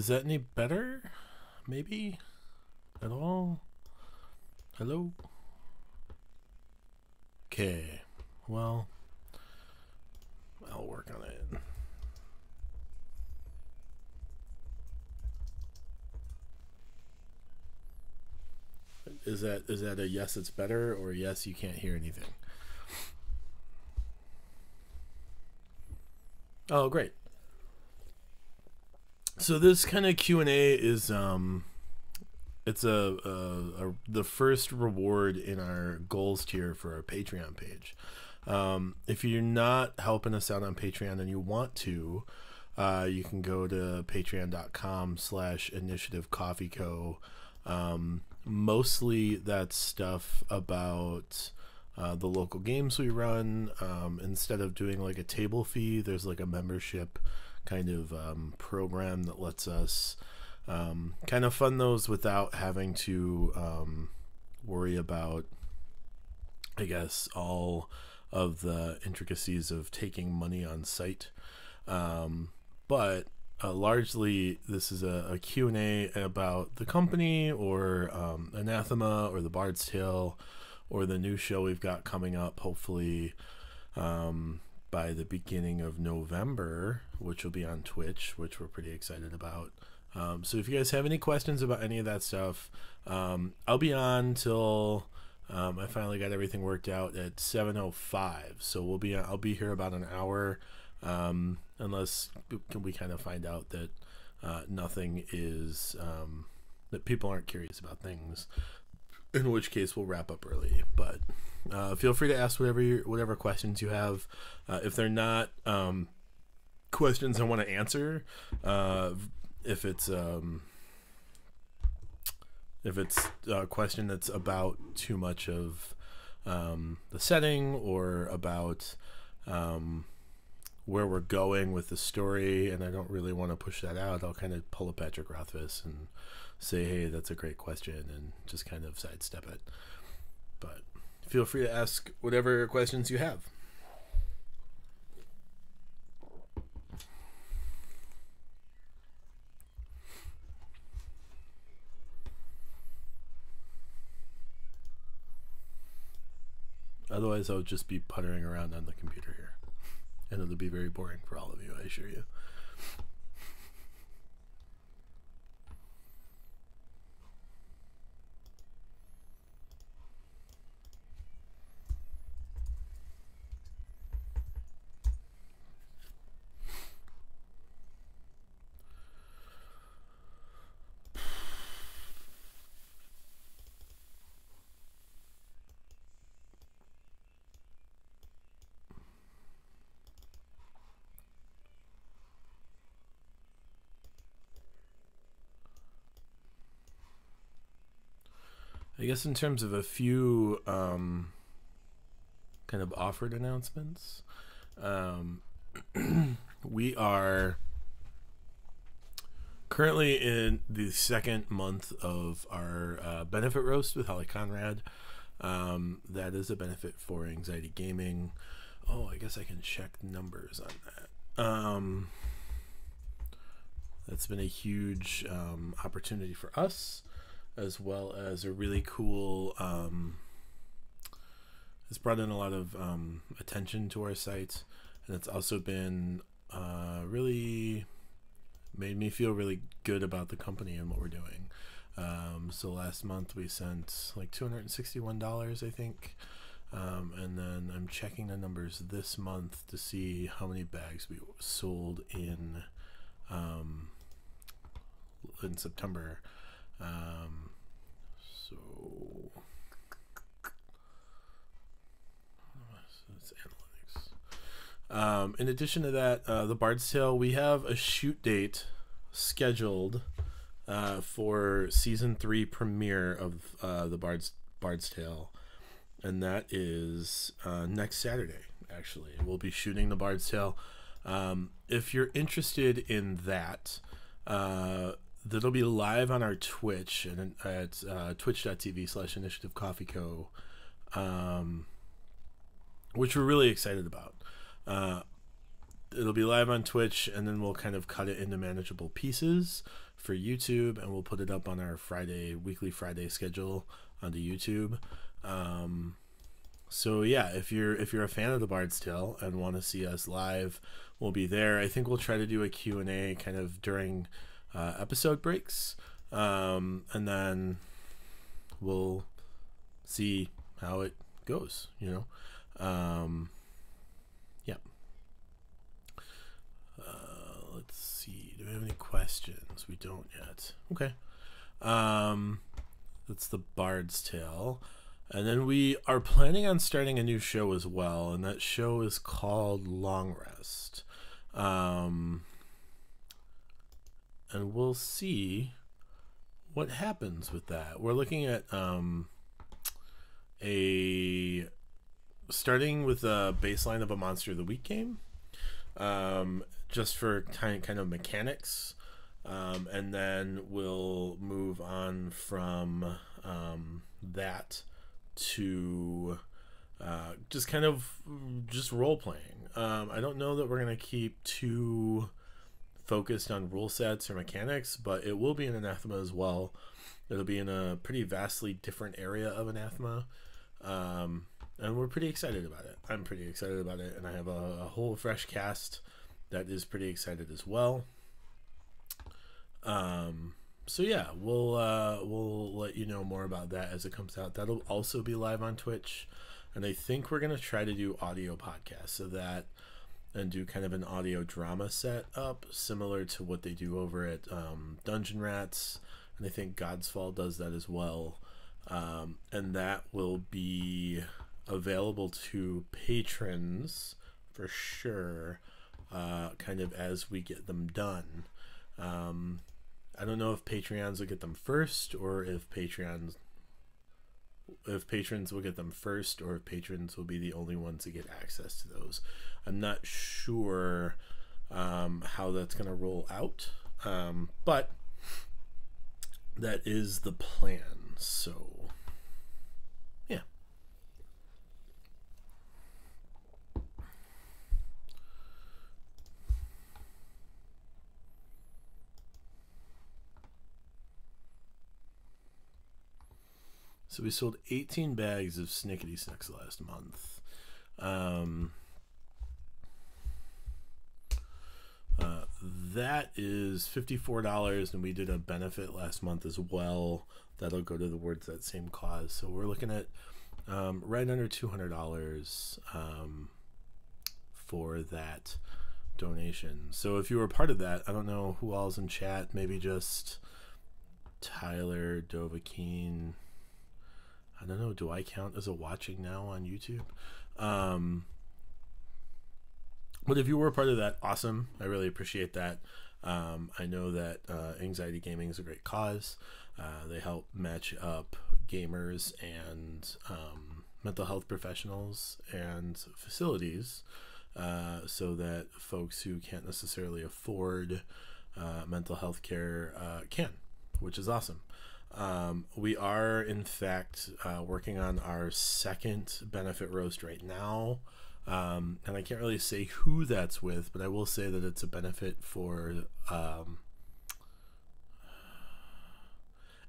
Is that any better? Maybe? At all? Hello? Okay. Well, I'll work on it. Is that a yes, it's better, or yes, you can't hear anything? Oh, great. So this kind of Q&A is it's the first reward in our goals tier for our Patreon page. If you're not helping us out on Patreon and you want to, you can go to patreon.com/initiativecoffeeco. Mostly that's stuff about the local games we run. Instead of doing like a table fee, there's like a membership kind of program that lets us kind of fund those without having to worry about, I guess, all of the intricacies of taking money on site. But largely this is a Q&A about the company, or Anathema, or the Bard's Tale, or the new show we've got coming up, hopefully by the beginning of November, which will be on Twitch, which we're pretty excited about. So if you guys have any questions about any of that stuff, I'll be on till I finally got everything worked out at 7:05. So I'll be here about an hour, unless we kind of find out that nothing is that people aren't curious about things, in which case we'll wrap up early. But feel free to ask whatever questions you have. If they're not questions I want to answer, if it's a question that's about too much of the setting, or about where we're going with the story, and I don't really want to push that out, I'll kind of pull a Patrick Rothfuss and say, hey, that's a great question, and just kind of sidestep it. But feel free to ask whatever questions you have. Otherwise, I'll just be puttering around on the computer here, and it'll be very boring for all of you, I assure you. I guess in terms of a few kind of offered announcements, we are currently in the second month of our benefit roast with Holly Conrad. That is a benefit for Anxiety Gaming. Oh, I guess I can check numbers on that. That's been a huge opportunity for us, as well as a really cool it's brought in a lot of attention to our site, and it's also been really made me feel really good about the company and what we're doing. So last month we sent like $261, I think, and then I'm checking the numbers this month to see how many bags we sold in September. So it's analytics. In addition to that, the Bard's Tale, we have a shoot date scheduled for season 3 premiere of the Bard's Tale, and that is next Saturday. Actually, we'll be shooting the Bard's Tale. If you're interested in that, that'll be live on our Twitch, and at twitch.tv/initiativecoffeeco, which we're really excited about. it'll be live on Twitch, and then we'll kind of cut it into manageable pieces for YouTube, and we'll put it up on our weekly Friday schedule onto YouTube. So yeah, if you're a fan of the Bard's Tale and want to see us live, we'll be there. I think we'll try to do a Q&A kind of during episode breaks, and then we'll see how it goes, yeah. Let's see, do we have any questions? We don't yet. Okay. That's the Bard's Tale. And then we are planning on starting a new show as well, and that show is called Long Rest. And we'll see what happens with that. We're looking at starting with a baseline of a Monster of the Week game, just for kind of mechanics, and then we'll move on from that to just role playing. I don't know that we're gonna keep too focused on rule sets or mechanics, but it will be in Anathema as well. It'll be in a pretty vastly different area of Anathema, and we're pretty excited about it. I'm pretty excited about it, and I have a whole fresh cast that is pretty excited as well. So yeah, we'll let you know more about that as it comes out. That'll also be live on Twitch, and I think we're gonna try to do audio podcasts of that and do kind of an audio drama set up similar to what they do over at Dungeon Rats, and I think God's Fall does that as well, and that will be available to patrons for sure, kind of as we get them done. I don't know if Patreons will get them first, or if patrons will get them first, or if patrons will be the only ones to get access to those. I'm not sure how that's going to roll out, but that is the plan. So yeah. So we sold 18 bags of Snickety Snicks last month. That is $54, and we did a benefit last month as well. That'll go to the Words That Same cause. So we're looking at right under $200 for that donation. So if you were part of that, I don't know who all's in chat. Maybe just Tyler, Dovahkeen. I don't know. Do I count as a watching now on YouTube? But if you were a part of that, awesome. I really appreciate that. I know that Anxiety Gaming is a great cause. They help match up gamers and mental health professionals and facilities, so that folks who can't necessarily afford mental health care can, which is awesome. We are, in fact, working on our second benefit roast right now. And I can't really say who that's with, but I will say that it's a benefit for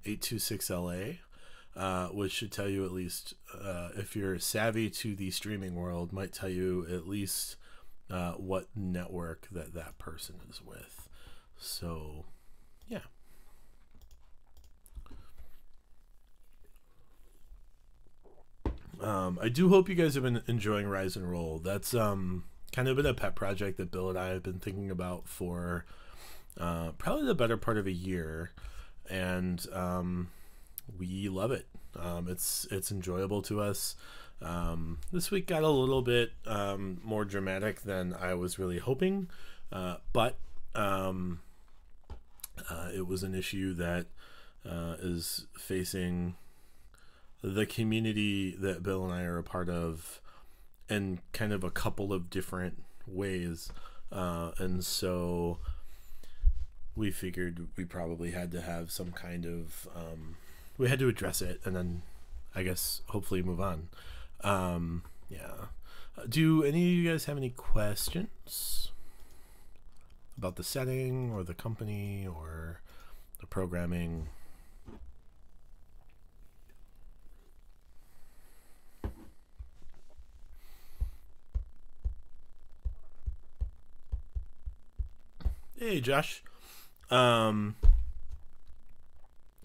826LA, which should tell you at least, if you're savvy to the streaming world, might tell you at least what network that person is with. So, yeah. I do hope you guys have been enjoying Rise and Roll. That's kind of been a pet project that Bill and I have been thinking about for probably the better part of a year, and we love it. It's enjoyable to us. This week got a little bit more dramatic than I was really hoping, but it was an issue that is facing the community that Bill and I are a part of in kind of a couple of different ways. And so we figured we probably had to have some kind of, we had to address it and then I guess hopefully move on. Yeah. Do any of you guys have any questions? about the setting or the company or the programming? Hey, Josh. Um,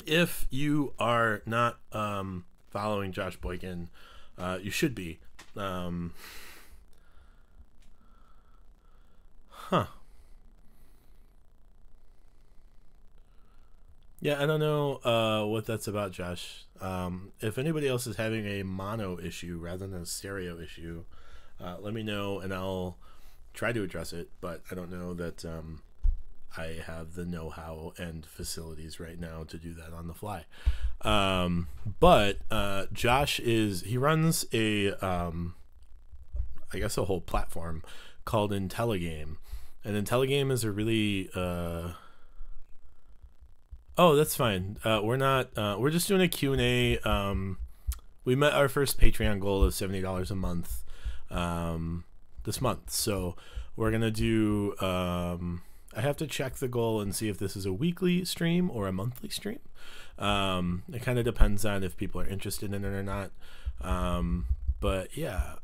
if you are not following Josh Boykin, you should be. Um, huh. Yeah, I don't know what that's about, Josh. If anybody else is having a mono issue rather than a stereo issue, let me know and I'll try to address it. But I don't know that I have the know-how and facilities right now to do that on the fly. But Josh he runs I guess a whole platform called Intelligame. And Intelligame is a really, oh, that's fine. We're not, we're just doing a Q&A. We met our first Patreon goal of $70 a month this month. So we're going to do, I have to check the goal and see if this is a weekly stream or a monthly stream. It kind of depends on if people are interested in it or not. But yeah,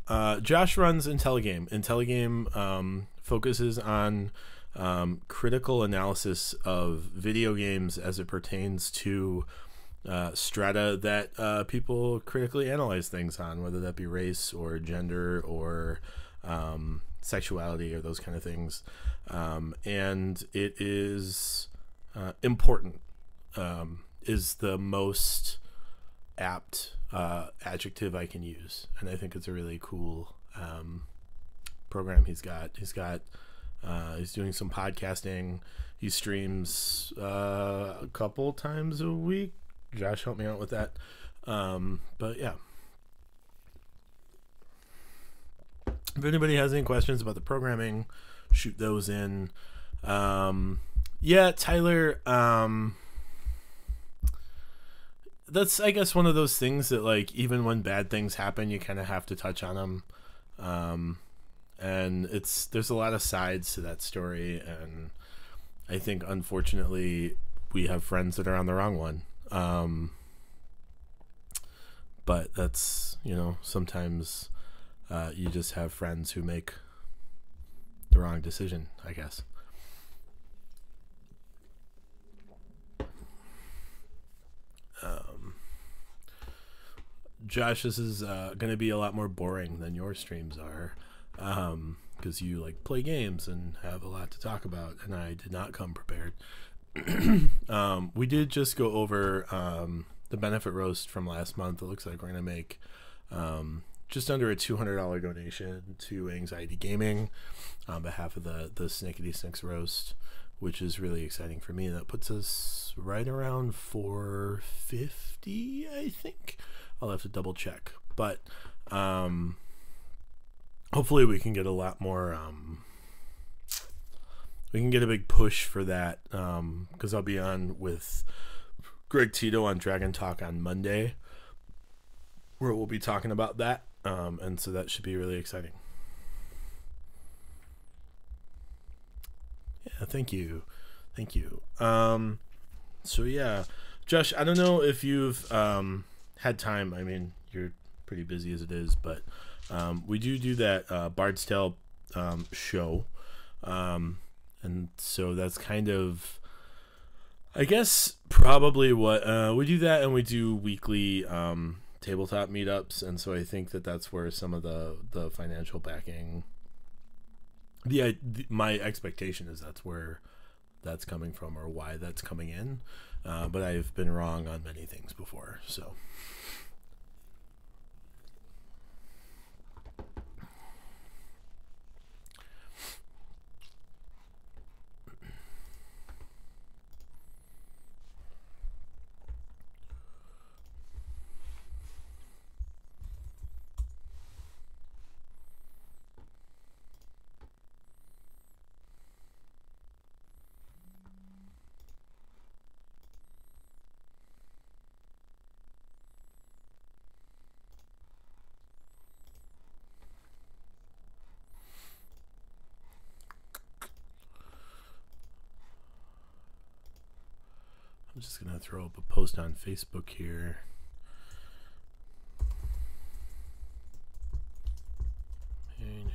Josh runs Intelligame. Intelligame focuses on critical analysis of video games as it pertains to strata that people critically analyze things on, whether that be race or gender or sexuality or those kind of things. And it is important, is the most apt adjective I can use, and I think it's a really cool program he's got. He's doing some podcasting. He streams a couple times a week. Josh, help me out with that. But yeah, if anybody has any questions about the programming, shoot those in. Yeah, Tyler, that's, I guess, one of those things that, like, even when bad things happen, you kind of have to touch on them. And there's a lot of sides to that story, and I think, unfortunately, we have friends that are on the wrong one. But that's, sometimes you just have friends who make the wrong decision, I guess. Josh, this is going to be a lot more boring than your streams are, because you like play games and have a lot to talk about, and I did not come prepared. We did just go over the benefit roast from last month. It looks like we're going to make just under a $200 donation to Anxiety Gaming on behalf of the Snickety Snicks roast, which is really exciting for me. That puts us right around $450, I think. I'll have to double check, but hopefully we can get a lot more. We can get a big push for that, because I'll be on with Greg Tito on Dragon Talk on Monday, where we'll be talking about that, and so that should be really exciting. Yeah, thank you. So yeah, Josh, I don't know if you've had time. I mean, you're pretty busy as it is, but we do that Bard's Tale show, and so that's kind of, I guess, probably what we do. That, and we do weekly tabletop meetups, and so I think that's where some of the financial backing, my expectation is that's where that's coming from, or why that's coming in, but I've been wrong on many things before, so. just gonna throw up a post on Facebook here. Hey neighbors.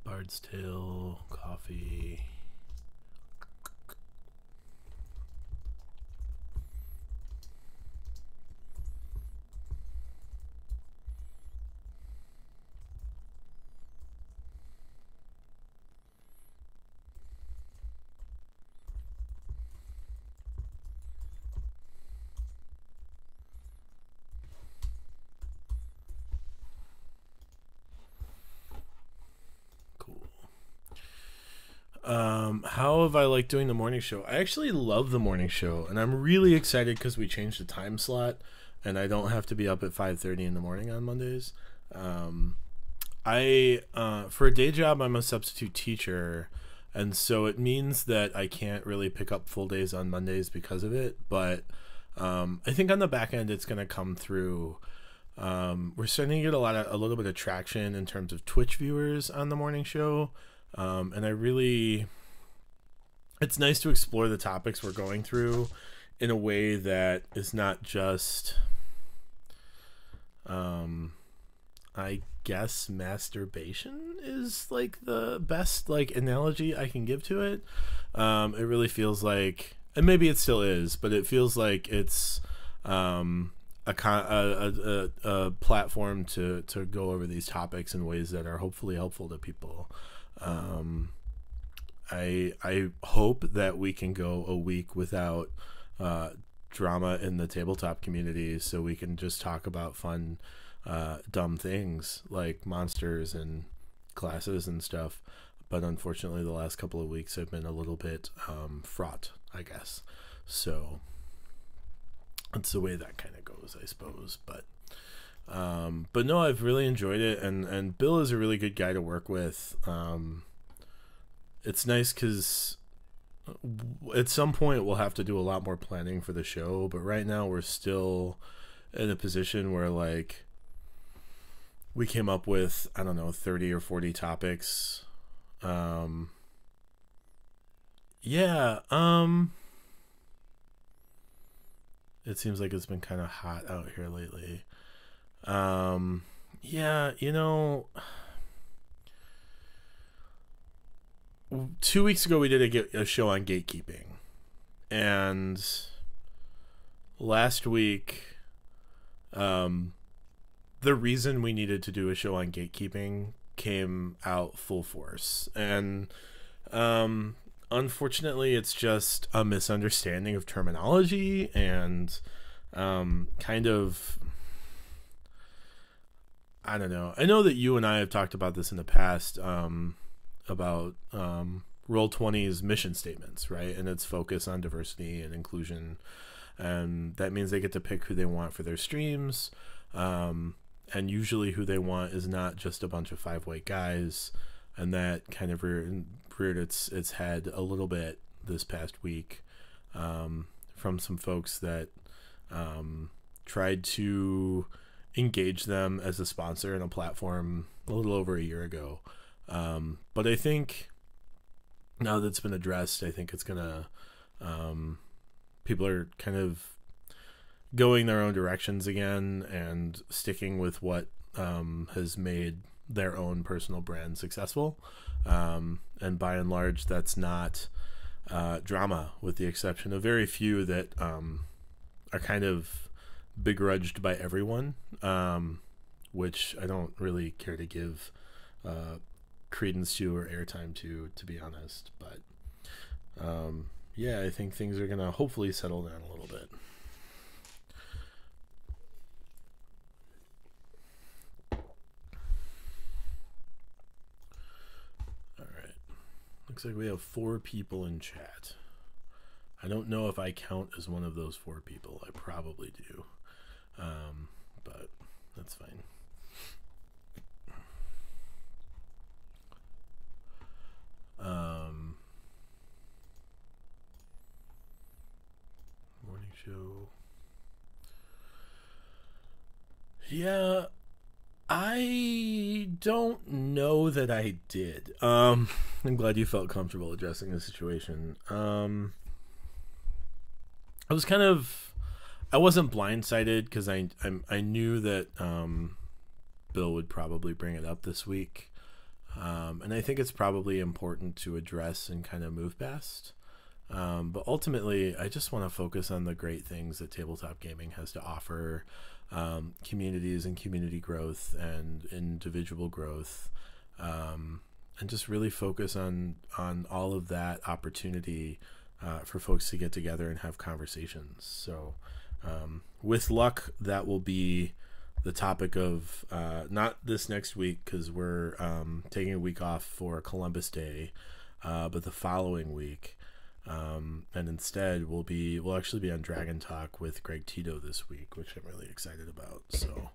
Bard's Tale, coffee. How have I liked doing the morning show? I actually love the morning show, and I'm really excited because we changed the time slot, and I don't have to be up at 5:30 in the morning on Mondays. I for a day job, I'm a substitute teacher, and so it means that I can't really pick up full days on Mondays because of it. But I think on the back end, it's going to come through. We're starting to get a little bit of traction in terms of Twitch viewers on the morning show. And it's nice to explore the topics we're going through in a way that is not just, I guess masturbation is like the best like analogy I can give to it. It really feels like, and maybe it still is, but it feels like it's, a platform to go over these topics in ways that are hopefully helpful to people. I hope that we can go a week without drama in the tabletop community, so we can just talk about fun, dumb things like monsters and classes and stuff. But unfortunately, the last couple of weeks have been a little bit fraught, I guess. So that's the way that kind of goes, I suppose. But no, I've really enjoyed it, and Bill is a really good guy to work with. It's nice because at some point we'll have to do a lot more planning for the show, but right now we're still in a position where like we came up with, I don't know, 30 or 40 topics. It seems like it's been kind of hot out here lately. Yeah, 2 weeks ago we did a show on gatekeeping, and last week, the reason we needed to do a show on gatekeeping came out full force, and unfortunately it's just a misunderstanding of terminology and kind of, I don't know. I know that you and I have talked about this in the past, about Roll20's mission statements, right? And its focus on diversity and inclusion. And that means they get to pick who they want for their streams. And usually who they want is not just a bunch of 5 white guys. And that kind of reared its head a little bit this past week, from some folks that tried to engage them as a sponsor and a platform a little over a year ago. But I think now that it's been addressed, I think it's gonna, people are kind of going their own directions again and sticking with what has made their own personal brand successful. And by and large, that's not drama, with the exception of very few that are kind of begrudged by everyone, which I don't really care to give credence to or airtime to be honest. But yeah, I think things are gonna hopefully settle down a little bit. All right, looks like we have 4 people in chat. I don't know if I count as one of those 4 people. I probably do, but that's fine. Um, morning show. Yeah, I don't know that I did. I'm glad you felt comfortable addressing the situation. I was kind of, I wasn't blindsided because I knew that Bill would probably bring it up this week, and I think it's probably important to address and kind of move past. But ultimately, I just want to focus on the great things that tabletop gaming has to offer, communities and community growth and individual growth, and just really focus on all of that opportunity for folks to get together and have conversations. So, with luck, that will be the topic of not this next week because we're taking a week off for Columbus Day, but the following week. And instead we'll actually be on Dragon Talk with Greg Tito this week, which I'm really excited about. So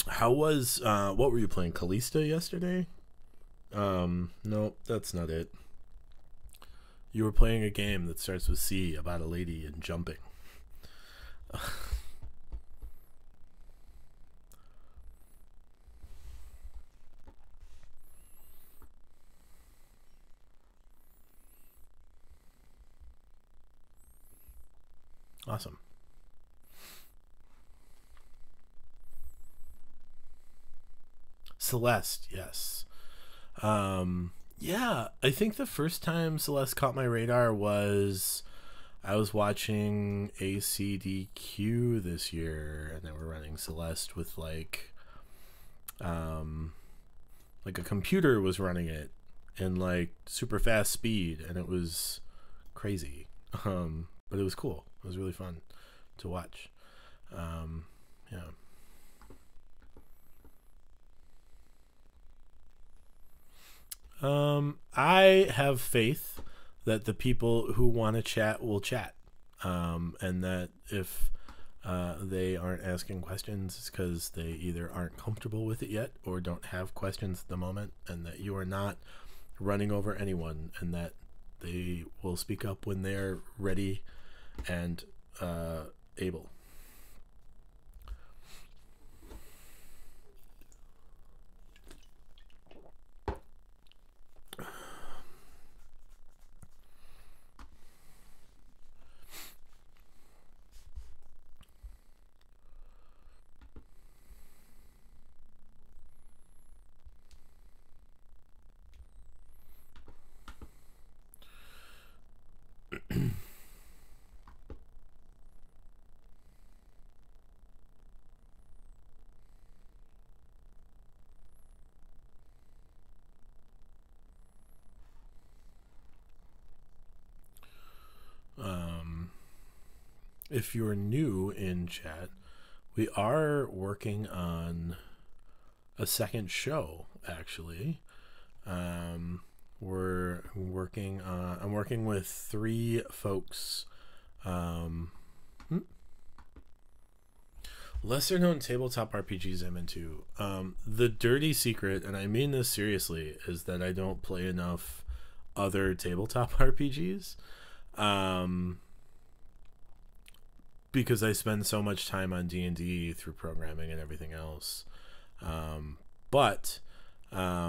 how was what were you playing, Calista, yesterday? No, that's not it. You were playing a game that starts with C about a lady and jumping. Awesome. Celeste, yes. Yeah, I think the first time Celeste caught my radar was I was watching ACDQ this year, and they were running Celeste with like a computer was running it in like super fast speed, and it was crazy. But it was cool. It was really fun to watch. Yeah. I have faith that the people who want to chat will chat, and that if they aren't asking questions, it's because they either aren't comfortable with it yet or don't have questions at the moment, and that you are not running over anyone, and that they will speak up when they're ready and able. If you're new in chat, we are working on a second show, actually. We're working on, I'm working with 3 folks. Lesser known tabletop RPGs I'm into. The dirty secret, and I mean this seriously, is that I don't play enough other tabletop RPGs. Because I spend so much time on D&D through programming and everything else. But I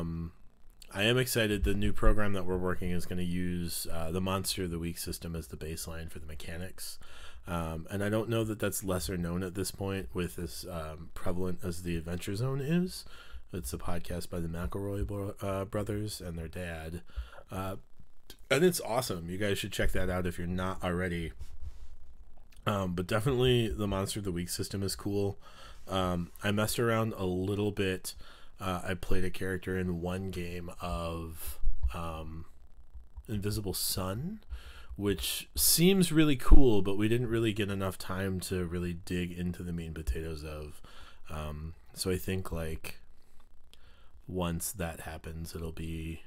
am excited. The new program that we're working is going to use the Monster of the Week system as the baseline for the mechanics. And I don't know that that's lesser known at this point with as prevalent as the Adventure Zone is. It's a podcast by the McElroy brothers and their dad. And it's awesome. You guys should check that out if you're not already. But definitely the Monster of the Week system is cool. I messed around a little bit. I played a character in one game of Invisible Sun, which seems really cool, but we didn't really get enough time to really dig into the meat and potatoes of. So I think like once that happens, it'll be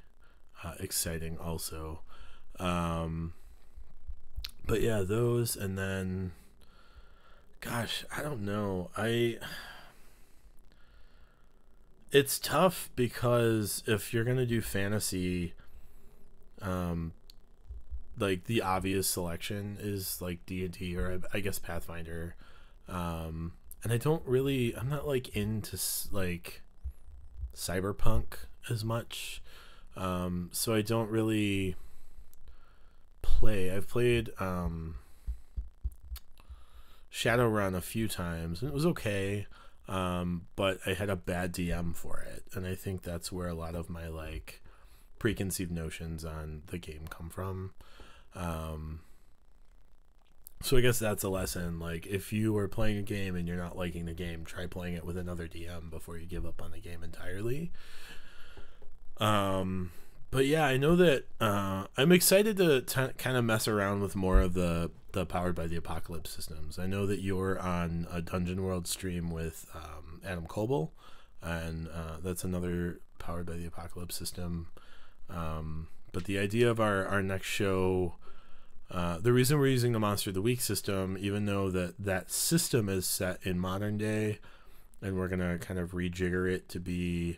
exciting also. But yeah, those, and then gosh, I don't know. It's tough because if you're gonna do fantasy, um, like the obvious selection is like D&D or I guess Pathfinder, and I'm not like into like cyberpunk as much, so I don't really play. I've played Shadowrun a few times and it was okay, but I had a bad DM for it, and I think that's where a lot of my like preconceived notions on the game come from. um, so I guess that's a lesson. Like, if you are playing a game and you're not liking the game, try playing it with another DM before you give up on the game entirely. um, but yeah, I know that I'm excited to kind of mess around with more of the Powered by the Apocalypse systems. I know that you're on a Dungeon World stream with Adam Coble, and that's another Powered by the Apocalypse system. But the idea of our next show, the reason we're using the Monster of the Week system, even though that system is set in modern day, and we're gonna kind of rejigger it to be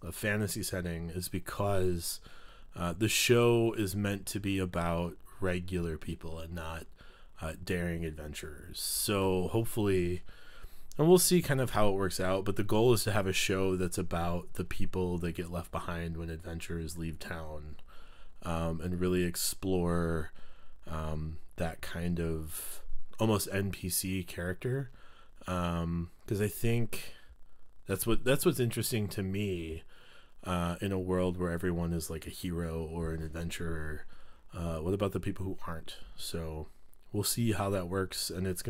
a fantasy setting, is because the show is meant to be about regular people and not daring adventurers. So hopefully, and we'll see kind of how it works out, but the goal is to have a show that's about the people that get left behind when adventurers leave town, and really explore that kind of almost NPC character, because I think that's what's interesting to me, in a world where everyone is like a hero or an adventurer. What about the people who aren't? So we'll see how that works, and it's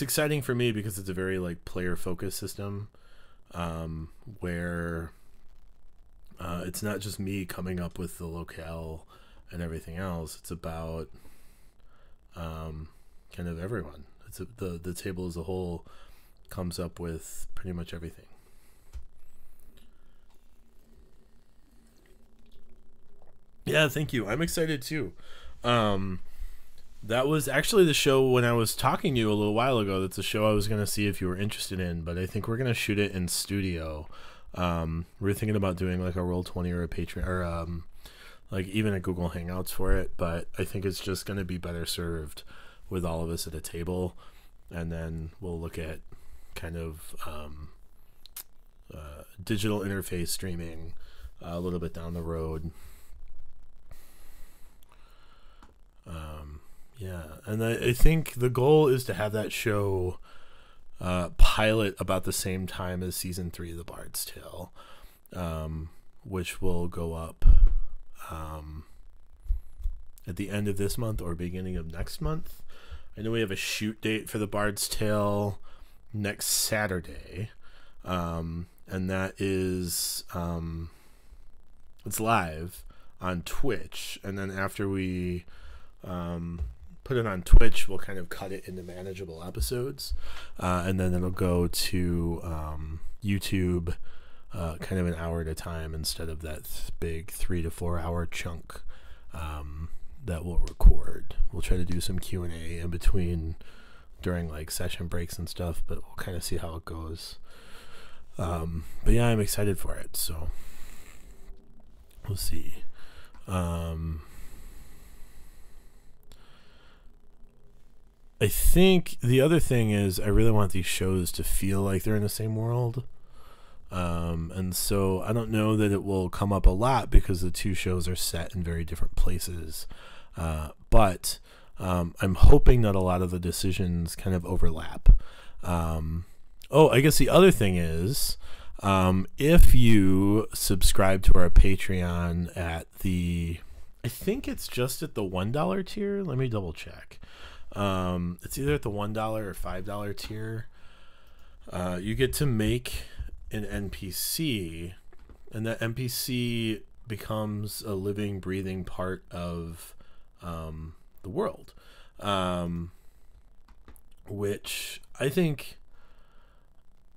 exciting for me because it's a very like player focused system, where it's not just me coming up with the locale and everything else. It's about kind of everyone. The table as a whole comes up with pretty much everything. Yeah, thank you. I'm excited too. That was actually the show when I was talking to you a little while ago. That's a show I was going to see if you were interested in, but I think we're going to shoot it in studio. We're thinking about doing like a Roll20 or a Patreon, or like even a Google Hangouts for it, but I think it's just going to be better served with all of us at a table, and then we'll look at kind of digital interface streaming a little bit down the road. Yeah, and I think the goal is to have that show pilot about the same time as season 3 of The Bard's Tale, which will go up at the end of this month or beginning of next month. I know we have a shoot date for The Bard's Tale next Saturday, and that is it's live on Twitch, and then after we put it on Twitch, we'll kind of cut it into manageable episodes, and then it'll go to YouTube, kind of an hour at a time instead of that big 3 to 4 hour chunk that we'll record. We'll try to do some Q&A in between during like session breaks and stuff, but we'll kind of see how it goes. But yeah, I'm excited for it, so we'll see. I think the other thing is I really want these shows to feel like they're in the same world. And so I don't know that it will come up a lot because the two shows are set in very different places. But I'm hoping that a lot of the decisions kind of overlap. I guess the other thing is, if you subscribe to our Patreon at I think it's just at the $1 tier. Let me double check. It's either at the $1 or $5 tier. You get to make an NPC, and that NPC becomes a living, breathing part of the world, which I think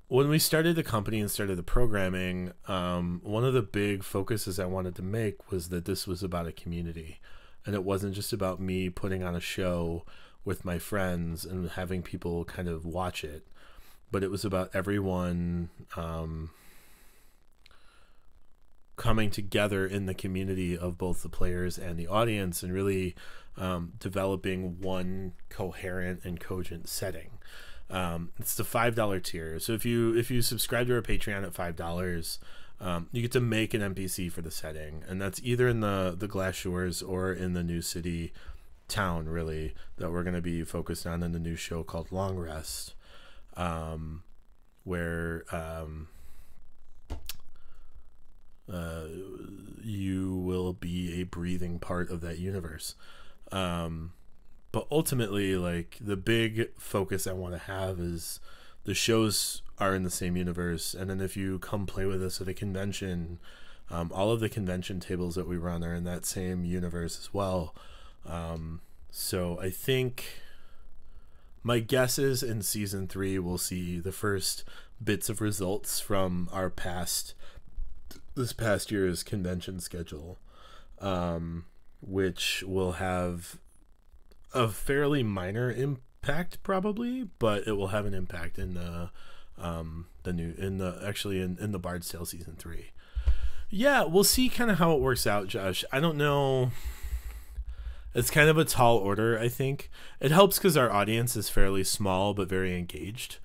when we started the company and started the programming, one of the big focuses I wanted to make was that this was about a community, and it wasn't just about me putting on a show with my friends and having people kind of watch it, but it was about everyone coming together in the community of both the players and the audience, and really developing one coherent and cogent setting. It's the $5 tier. So if you subscribe to our Patreon at $5, you get to make an NPC for the setting, and that's either in the Glass Shores or in the new city town, really, that we're going to be focused on in the new show called Long Rest, where you will be a breathing part of that universe. But ultimately, like, the big focus I want to have is the shows are in the same universe, and then if you come play with us at a convention, all of the convention tables that we run are in that same universe as well. So I think my guess is in season 3 we'll see the first bits of results from our this past year's convention schedule, which will have a fairly minor impact probably, but it will have an impact in the Bard's Tale season 3. Yeah, we'll see kind of how it works out, Josh. I don't know. It's kind of a tall order, I think. It helps because our audience is fairly small but very engaged.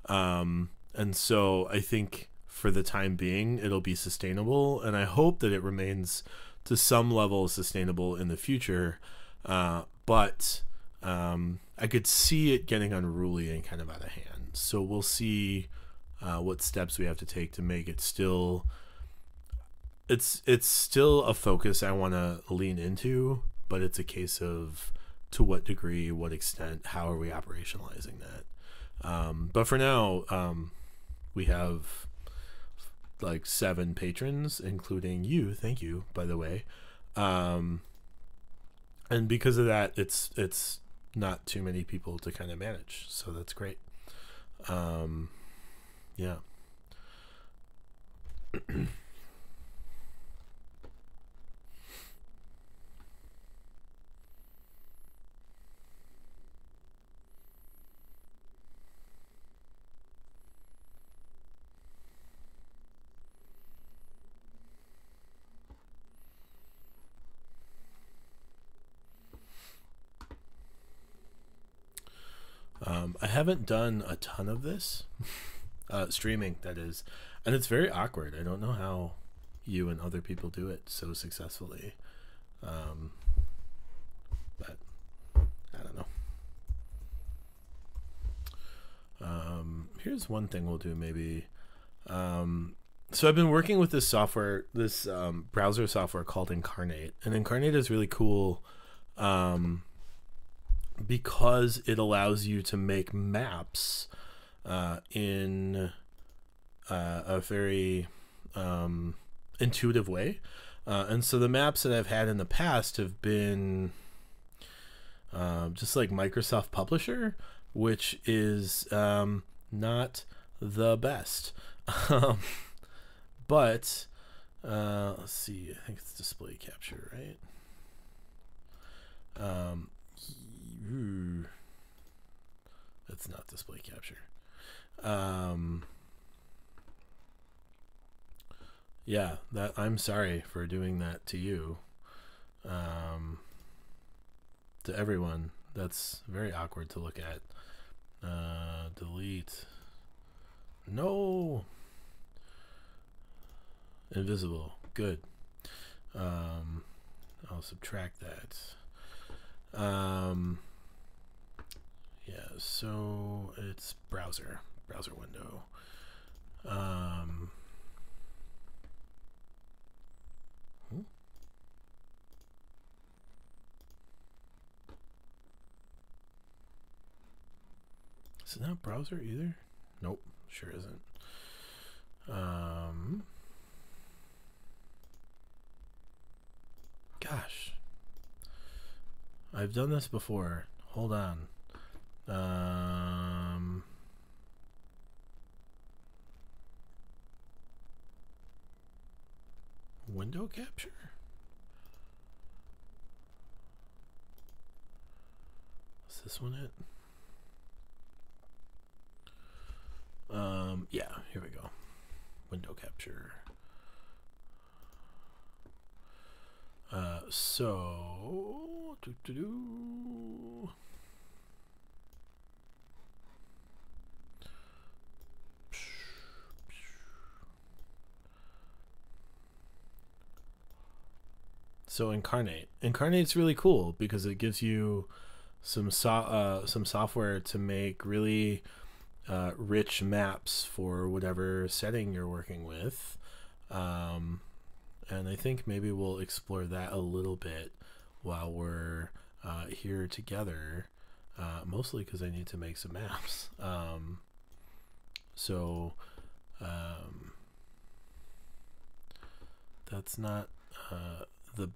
And so I think for the time being, it'll be sustainable. And I hope that it remains to some level sustainable in the future. But I could see it getting unruly and kind of out of hand. So we'll see what steps we have to take to make it still... It's still a focus I want to lean into, but it's a case of to what degree, what extent, how are we operationalizing that. But for now, we have like 7 patrons, including you. Thank you, by the way. And because of that, it's not too many people to kind of manage, so that's great. Yeah. I haven't done a ton of this streaming, that is, and it's very awkward. I don't know how you and other people do it so successfully, but I don't know. Here's one thing we'll do maybe. So I've been working with this software, this browser software called Incarnate, and Incarnate is really cool because it allows you to make maps in a very intuitive way. And so the maps that I've had in the past have been just like Microsoft Publisher, which is not the best. But let's see, I think it's display capture, right? That's not display capture. Yeah, that, I'm sorry for doing that to you. To everyone, that's very awkward to look at. Delete. No. Invisible. Good. I'll subtract that. Yeah, so it's browser window. Is it not browser either? Nope, sure isn't. Gosh, I've done this before. Hold on. Window capture? Is this one it? Yeah, here we go. Window capture. So So Incarnate's really cool because it gives you some software to make really rich maps for whatever setting you're working with. And I think maybe we'll explore that a little bit while we're here together, mostly because I need to make some maps. So that's not the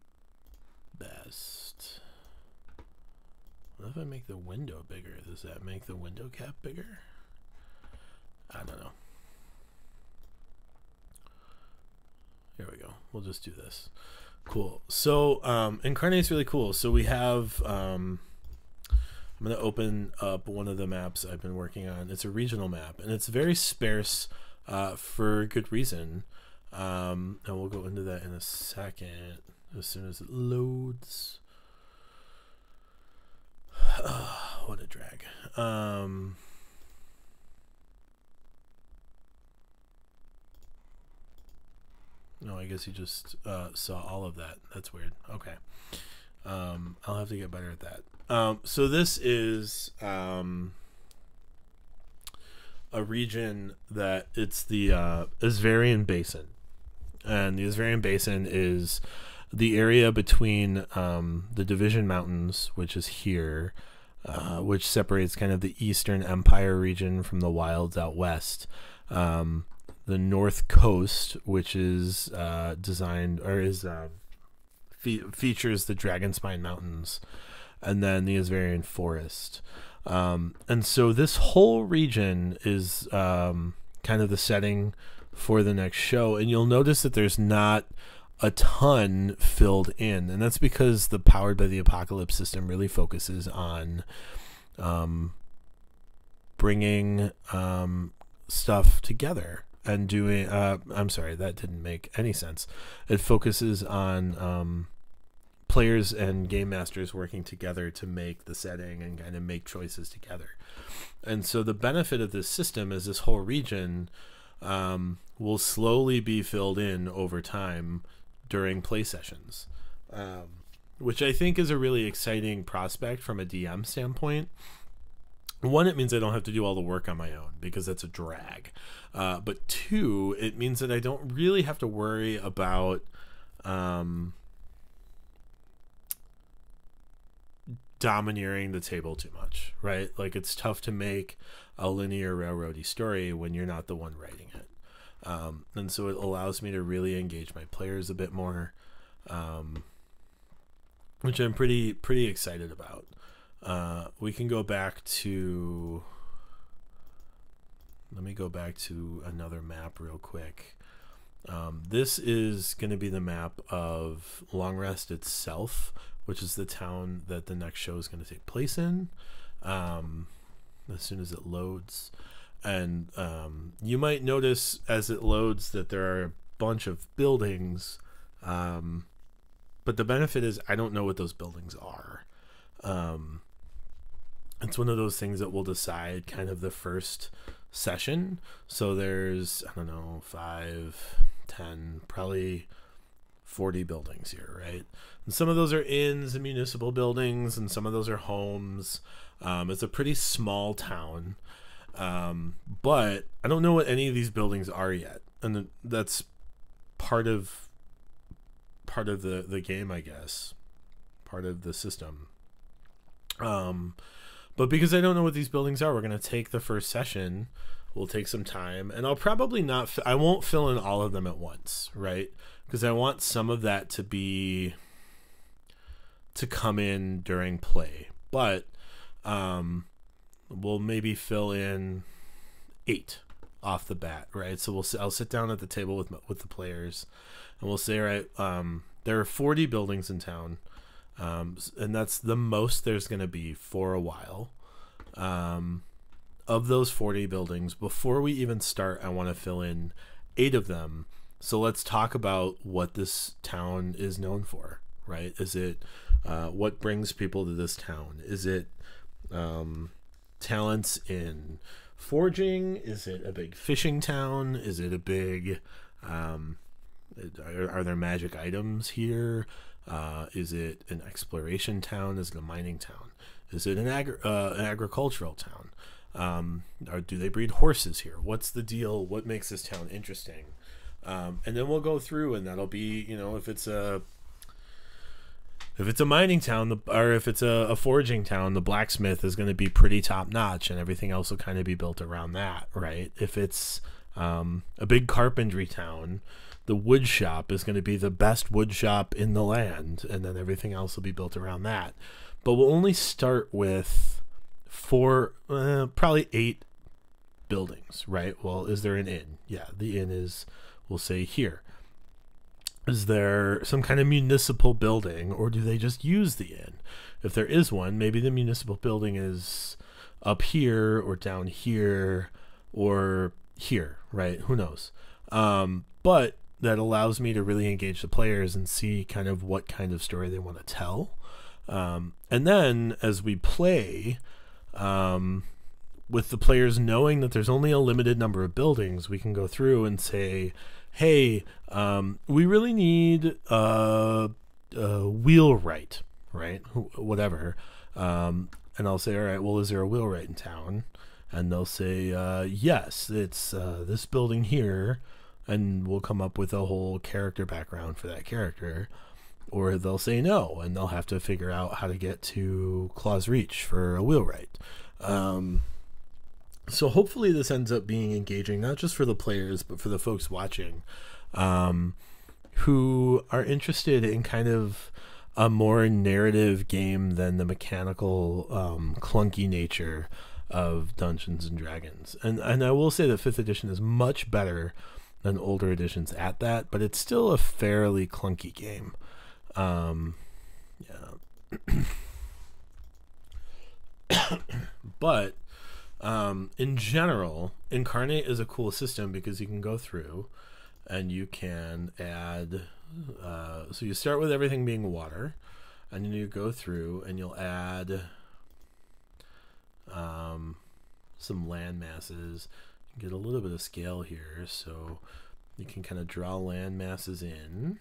best. What if I make the window bigger? Does that make the window cap bigger? I don't know. Here we go. We'll just do this. Cool. So Incarnate's really cool. So we have I'm going to open up one of the maps I've been working on. It's a regional map, and it's very sparse for good reason. And we'll go into that in a second as soon as it loads. What a drag. No, I guess you just saw all of that. That's weird. Okay. I'll have to get better at that. So this is a region that it's the Isvarian Basin. And the Isvarian Basin is the area between the Division Mountains, which is here, which separates kind of the Eastern Empire region from the wilds out west. The North Coast, which is designed or is features the Dragonspine Mountains, and then the Isvarian Forest. And so this whole region is kind of the setting for the next show, and you'll notice that there's not a ton filled in, and that's because the Powered by the Apocalypse system really focuses on bringing stuff together and doing I'm sorry, that didn't make any sense. It focuses on players and game masters working together to make the setting and kind of make choices together. And so the benefit of this system is this whole region will slowly be filled in over time during play sessions, which I think is a really exciting prospect from a DM standpoint. One, it means I don't have to do all the work on my own because that's a drag. But two, it means that I don't really have to worry about domineering the table too much, right? Like, it's tough to make a linear railroady story when you're not the one writing it. And so it allows me to really engage my players a bit more, which I'm pretty excited about. We can go back to, let me go back to another map real quick. This is going to be the map of Long Rest itself, which is the town that the next show is going to take place in, as soon as it loads. And you might notice as it loads that there are a bunch of buildings, but the benefit is I don't know what those buildings are. It's one of those things that will decide kind of the first session. So there's, I don't know, 5, 10, probably 40 buildings here, right? And some of those are inns and municipal buildings, and some of those are homes. It's a pretty small town, but I don't know what any of these buildings are yet, and that's part of the game, I guess, part of the system. But because I don't know what these buildings are, we're going to take the first session. We'll take some time, and I'll probably not, I won't fill in all of them at once, right? Because I want some of that to come in during play. But we'll maybe fill in 8 off the bat, right? So I'll sit down at the table with the players, and we'll say, all right, there are 40 buildings in town. And that's the most there's going to be for a while. of those 40 buildings, before we even start, I want to fill in 8 of them. So let's talk about what this town is known for, right? Is it what brings people to this town? Is it talents in forging? Is it a big fishing town? Is it a big are there magic items here? Is it an exploration town? Is it a mining town? Is it an agricultural town? Or do they breed horses here? What's the deal? What makes this town interesting? And then we'll go through, and that'll be, you know, if it's a mining town, or if it's a forging town, the blacksmith is going to be pretty top notch, and everything else will kind of be built around that, right? If it's a big carpentry town, the wood shop is going to be the best wood shop in the land, and then everything else will be built around that. But we'll only start with 4, probably 8 buildings, right? Well, is there an inn? Yeah, the inn is, we'll say, here. Is there some kind of municipal building, or do they just use the inn? If there is one, maybe the municipal building is up here or down here or here, right? Who knows? But that allows me to really engage the players and see kind of what kind of story they want to tell. And then as we play, with the players knowing that there's only a limited number of buildings, we can go through and say, hey, we really need a wheelwright, right? Whatever. And I'll say, all right, well, is there a wheelwright in town? And they'll say, yes, it's this building here. And we'll come up with a whole character background for that character. Or they'll say no, and they'll have to figure out how to get to Claw's Reach for a wheelwright. So hopefully this ends up being engaging, not just for the players, but for the folks watching, who are interested in kind of a more narrative game than the mechanical, clunky nature of Dungeons and Dragons. And I will say that 5th edition is much better than older editions at that, but it's still a fairly clunky game. But in general, Incarnate is a cool system because you can go through and you can add, so you start with everything being water, and then you go through and you'll add some land masses. You get a little bit of scale here, so you can kind of draw land masses in.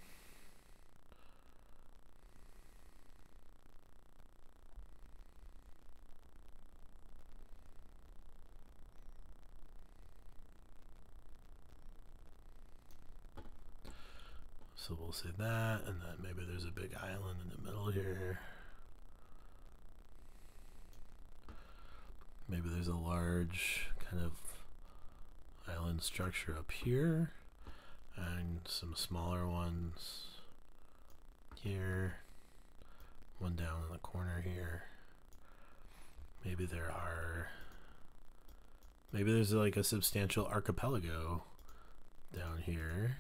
So we'll say that, and then maybe there's a big island in the middle here. Maybe there's a large kind of island structure up here, and some smaller ones here, one down in the corner here. Maybe there's like a substantial archipelago down here.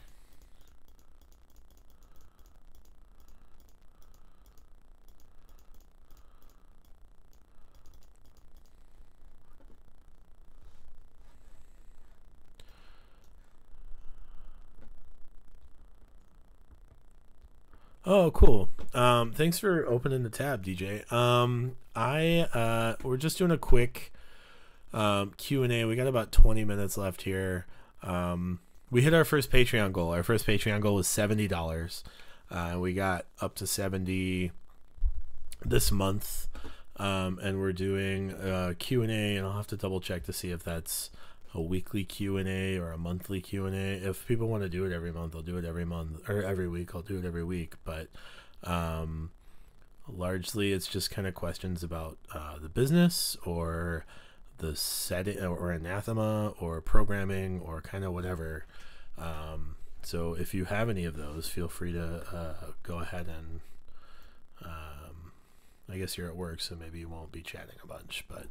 Oh, cool. Thanks for opening the tab, DJ. We're just doing a quick Q&A. We got about 20 minutes left here. We hit our first Patreon goal. Our first Patreon goal was $70. We got up to 70 this month, and we're doing Q&A, and I'll have to double check to see if that's a weekly Q&A or a monthly Q&A. If people want to do it every month, they'll do it every month, or every week, I'll do it every week. But largely it's just kind of questions about the business or the setting or anathema or programming or kind of whatever. So if you have any of those, feel free to go ahead and I guess you're at work, so maybe you won't be chatting a bunch, but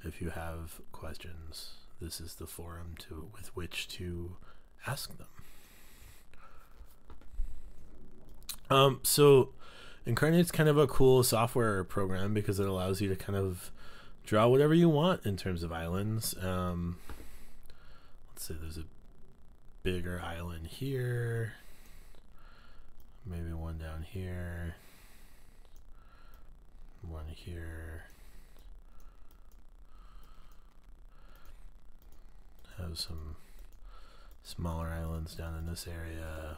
if you have questions, this is the forum with which to ask them. So Incarnate's kind of a cool software program because it allows you to kind of draw whatever you want in terms of islands. Let's say there's a bigger island here, maybe one down here, one here. Have some smaller islands down in this area.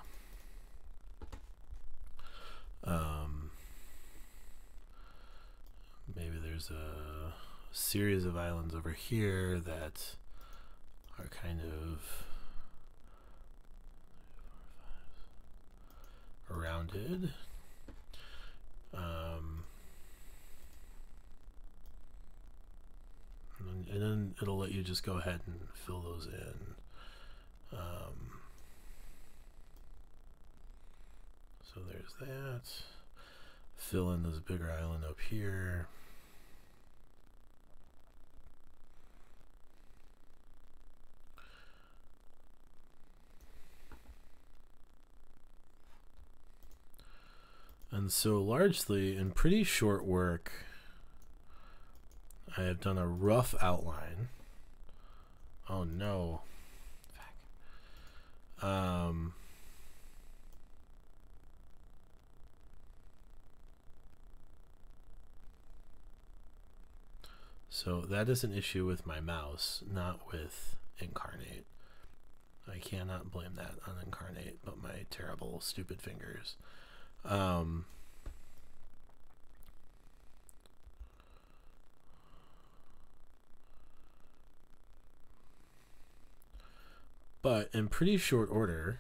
Maybe there's a series of islands over here that are kind of rounded. And then it'll let you just go ahead and fill those in. So there's that. Fill in this bigger island up here. And so largely in pretty short work, I have done a rough outline. Oh no. So that is an issue with my mouse, not with Incarnate. I cannot blame that on Incarnate, but my terrible, stupid fingers. But in pretty short order,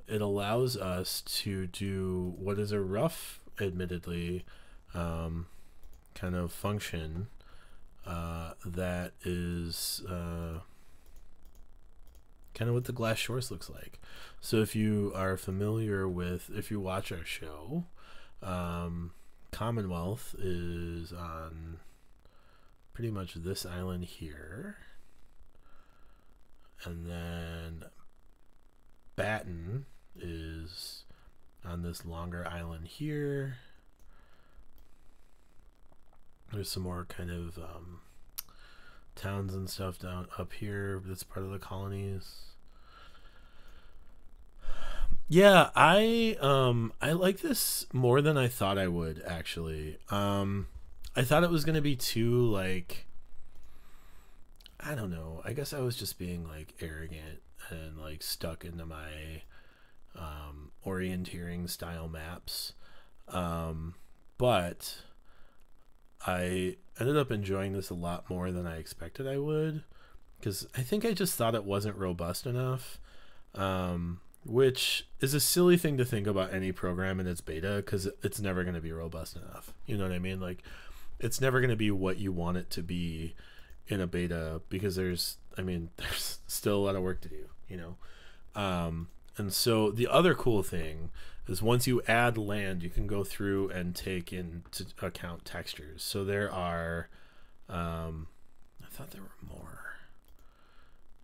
it allows us to do what is a rough, admittedly, kind of function that is kind of what the Glass Shores looks like. So if you are familiar with, if you watch our show, Commonwealth is on pretty much this island here. And then Batten is on this longer island here. There's some more kind of towns and stuff down up here that's part of the colonies. Yeah, I like this more than I thought I would, actually. I thought it was gonna be too, like, I don't know. I guess I was just being like arrogant and like stuck into my orienteering style maps. But I ended up enjoying this a lot more than I expected I would, because I think I just thought it wasn't robust enough, which is a silly thing to think about any program in its beta, because it's never going to be robust enough. You know what I mean? Like, it's never going to be what you want it to be in a beta, because there's still a lot of work to do, you know? And so the other cool thing is once you add land, you can go through and take into account textures. So there are, I thought there were more.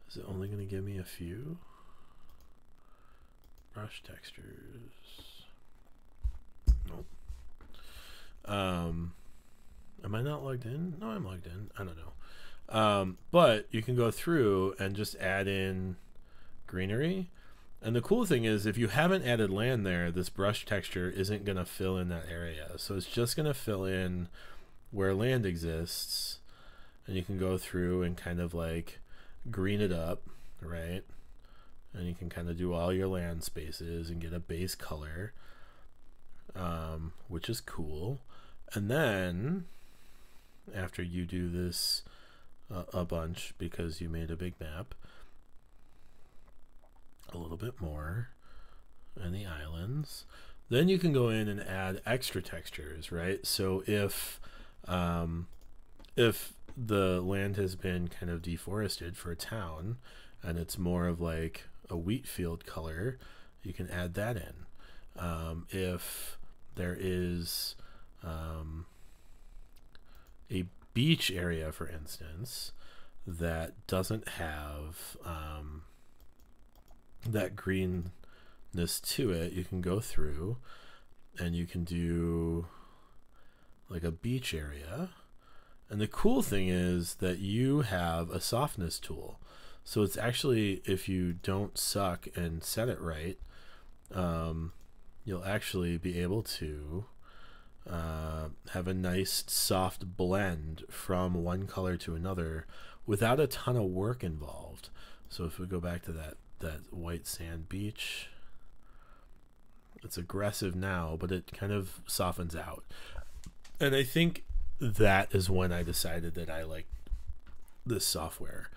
Is it only going to give me a few? Brush textures. Nope. Am I not logged in? No, I'm logged in. I don't know. But you can go through and just add in greenery. And the cool thing is, if you haven't added land there, this brush texture isn't going to fill in that area. So it's just going to fill in where land exists. And you can go through and kind of like green it up, right? And you can kind of do all your land spaces and get a base color, which is cool. And then after you do this a bunch, because you made a big map, a little bit more and the islands, then you can go in and add extra textures, right? So if the land has been kind of deforested for a town and it's more of like a wheat field color, you can add that in. If there is a beach area, for instance, that doesn't have that greenness to it, you can go through and you can do like a beach area, And the cool thing is that you have a softness tool. So it's actually, if you don't suck and set it right, you'll actually be able to have a nice soft blend from one color to another without a ton of work involved. So if we go back to that white sand beach, it's aggressive now, but it kind of softens out. And I think that is when I decided that I liked this software,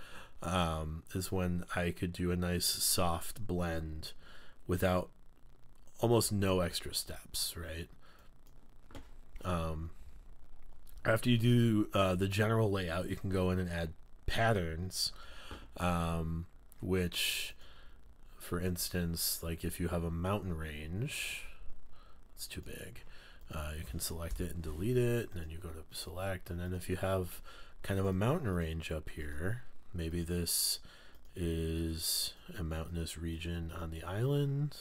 is when I could do a nice soft blend without almost no extra steps, right? After you do the general layout, you can go in and add patterns, which, for instance, like if you have a mountain range, it's too big, you can select it and delete it, and then you go to select, and then if you have kind of a mountain range up here, maybe this is a mountainous region on the island,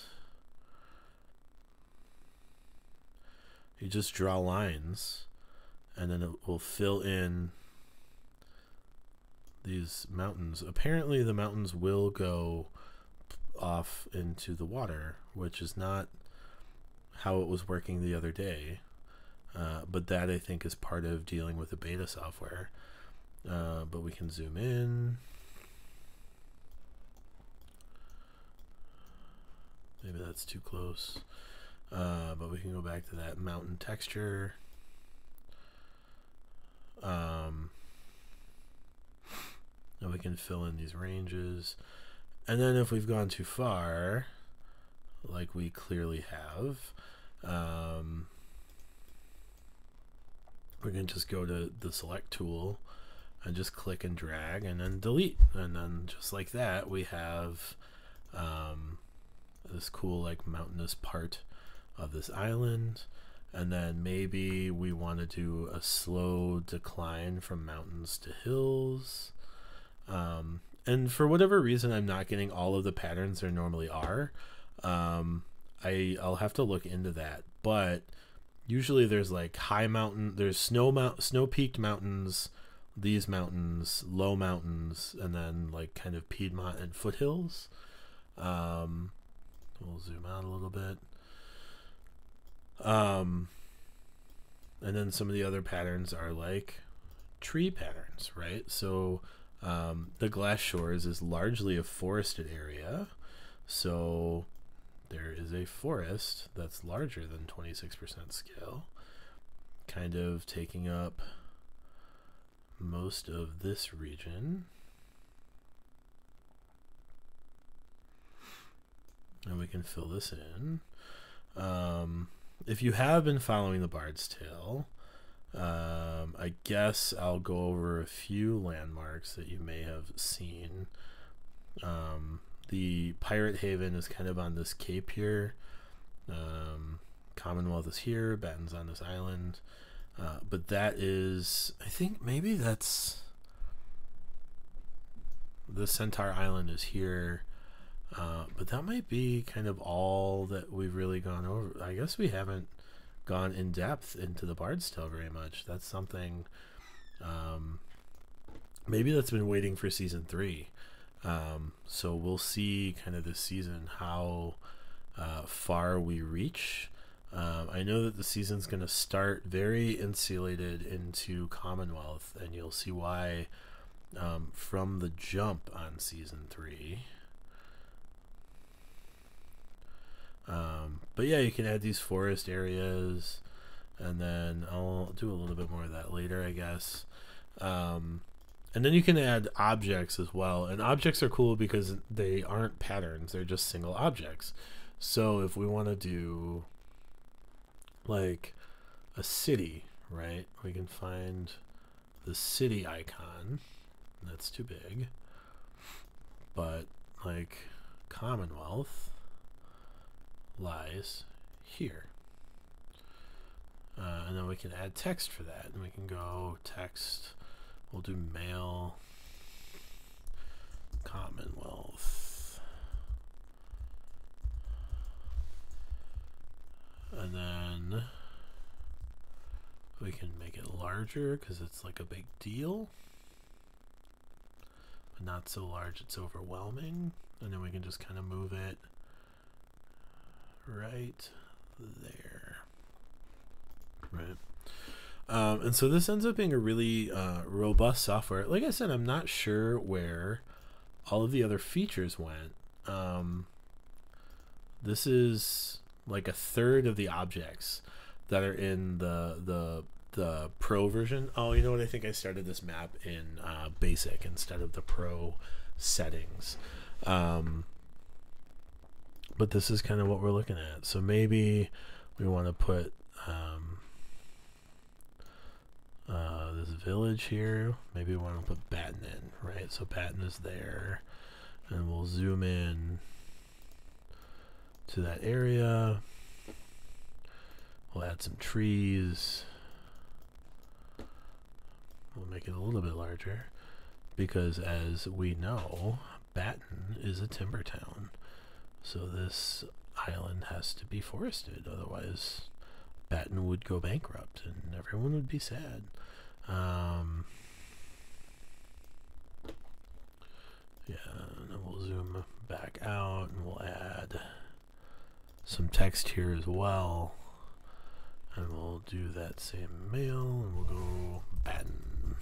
you just draw lines, and then it will fill in these mountains. Apparently the mountains will go off into the water, which is not how it was working the other day, but that I think is part of dealing with the beta software. But we can zoom in. Maybe that's too close, but we can go back to that mountain texture. And we can fill in these ranges, and then if we've gone too far, like we clearly have, we can just go to the select tool and just click and drag and then delete, and then just like that we have this cool like mountainous part of this island. And then maybe we want to do a slow decline from mountains to hills. And for whatever reason, I'm not getting all of the patterns there normally are. I'll have to look into that. But usually there's like high mountain, there's snow-peaked mountains, these mountains, low mountains, and then like kind of Piedmont and foothills. We'll zoom out a little bit. And then some of the other patterns are like tree patterns, right? So the Glass Shores is largely a forested area, so there is a forest that's larger than 26% scale, kind of taking up most of this region. And we can fill this in. If you have been following the Bard's Tale, I guess I'll go over a few landmarks that you may have seen. The Pirate Haven is kind of on this cape here. Commonwealth is here. Batten's on this island. But that is, I think maybe that's, the Centaur Island is here. But that might be kind of all that we've really gone over. I guess we haven't gone in depth into the Bard's Tale very much. That's something, maybe that's been waiting for season 3. So we'll see kind of this season how far we reach. I know that the season's going to start very insulated into Commonwealth, and you'll see why from the jump on season 3. But yeah, you can add these forest areas, and then I'll do a little bit more of that later, I guess. And then you can add objects as well, and objects are cool because they aren't patterns, they're just single objects. So if we want to do like a city, right, we can find the city icon. That's too big, but like Commonwealth lies here, and then we can add text for that, and we can go text, we'll do mail Commonwealth, and then We can make it larger because it's like a big deal, but not so large it's overwhelming. And then we can just kind of move it right there. Right. And so this ends up being a really robust software. Like I said, I'm not sure where all of the other features went. This is like a third of the objects that are in the pro version. Oh, you know what? I think I started this map in basic instead of the pro settings. But this is kind of what we're looking at. So maybe we want to put this village here. Maybe we want to put Batten in, right? So Batten is there, and we'll zoom in to that area. We'll add some trees. We'll make it a little bit larger because, as we know, Batten is a timber town. So this island has to be forested, otherwise Batten would go bankrupt and everyone would be sad. Yeah, and then we'll zoom back out and we'll add some text here as well. And we'll do that same mail and we'll go Batten.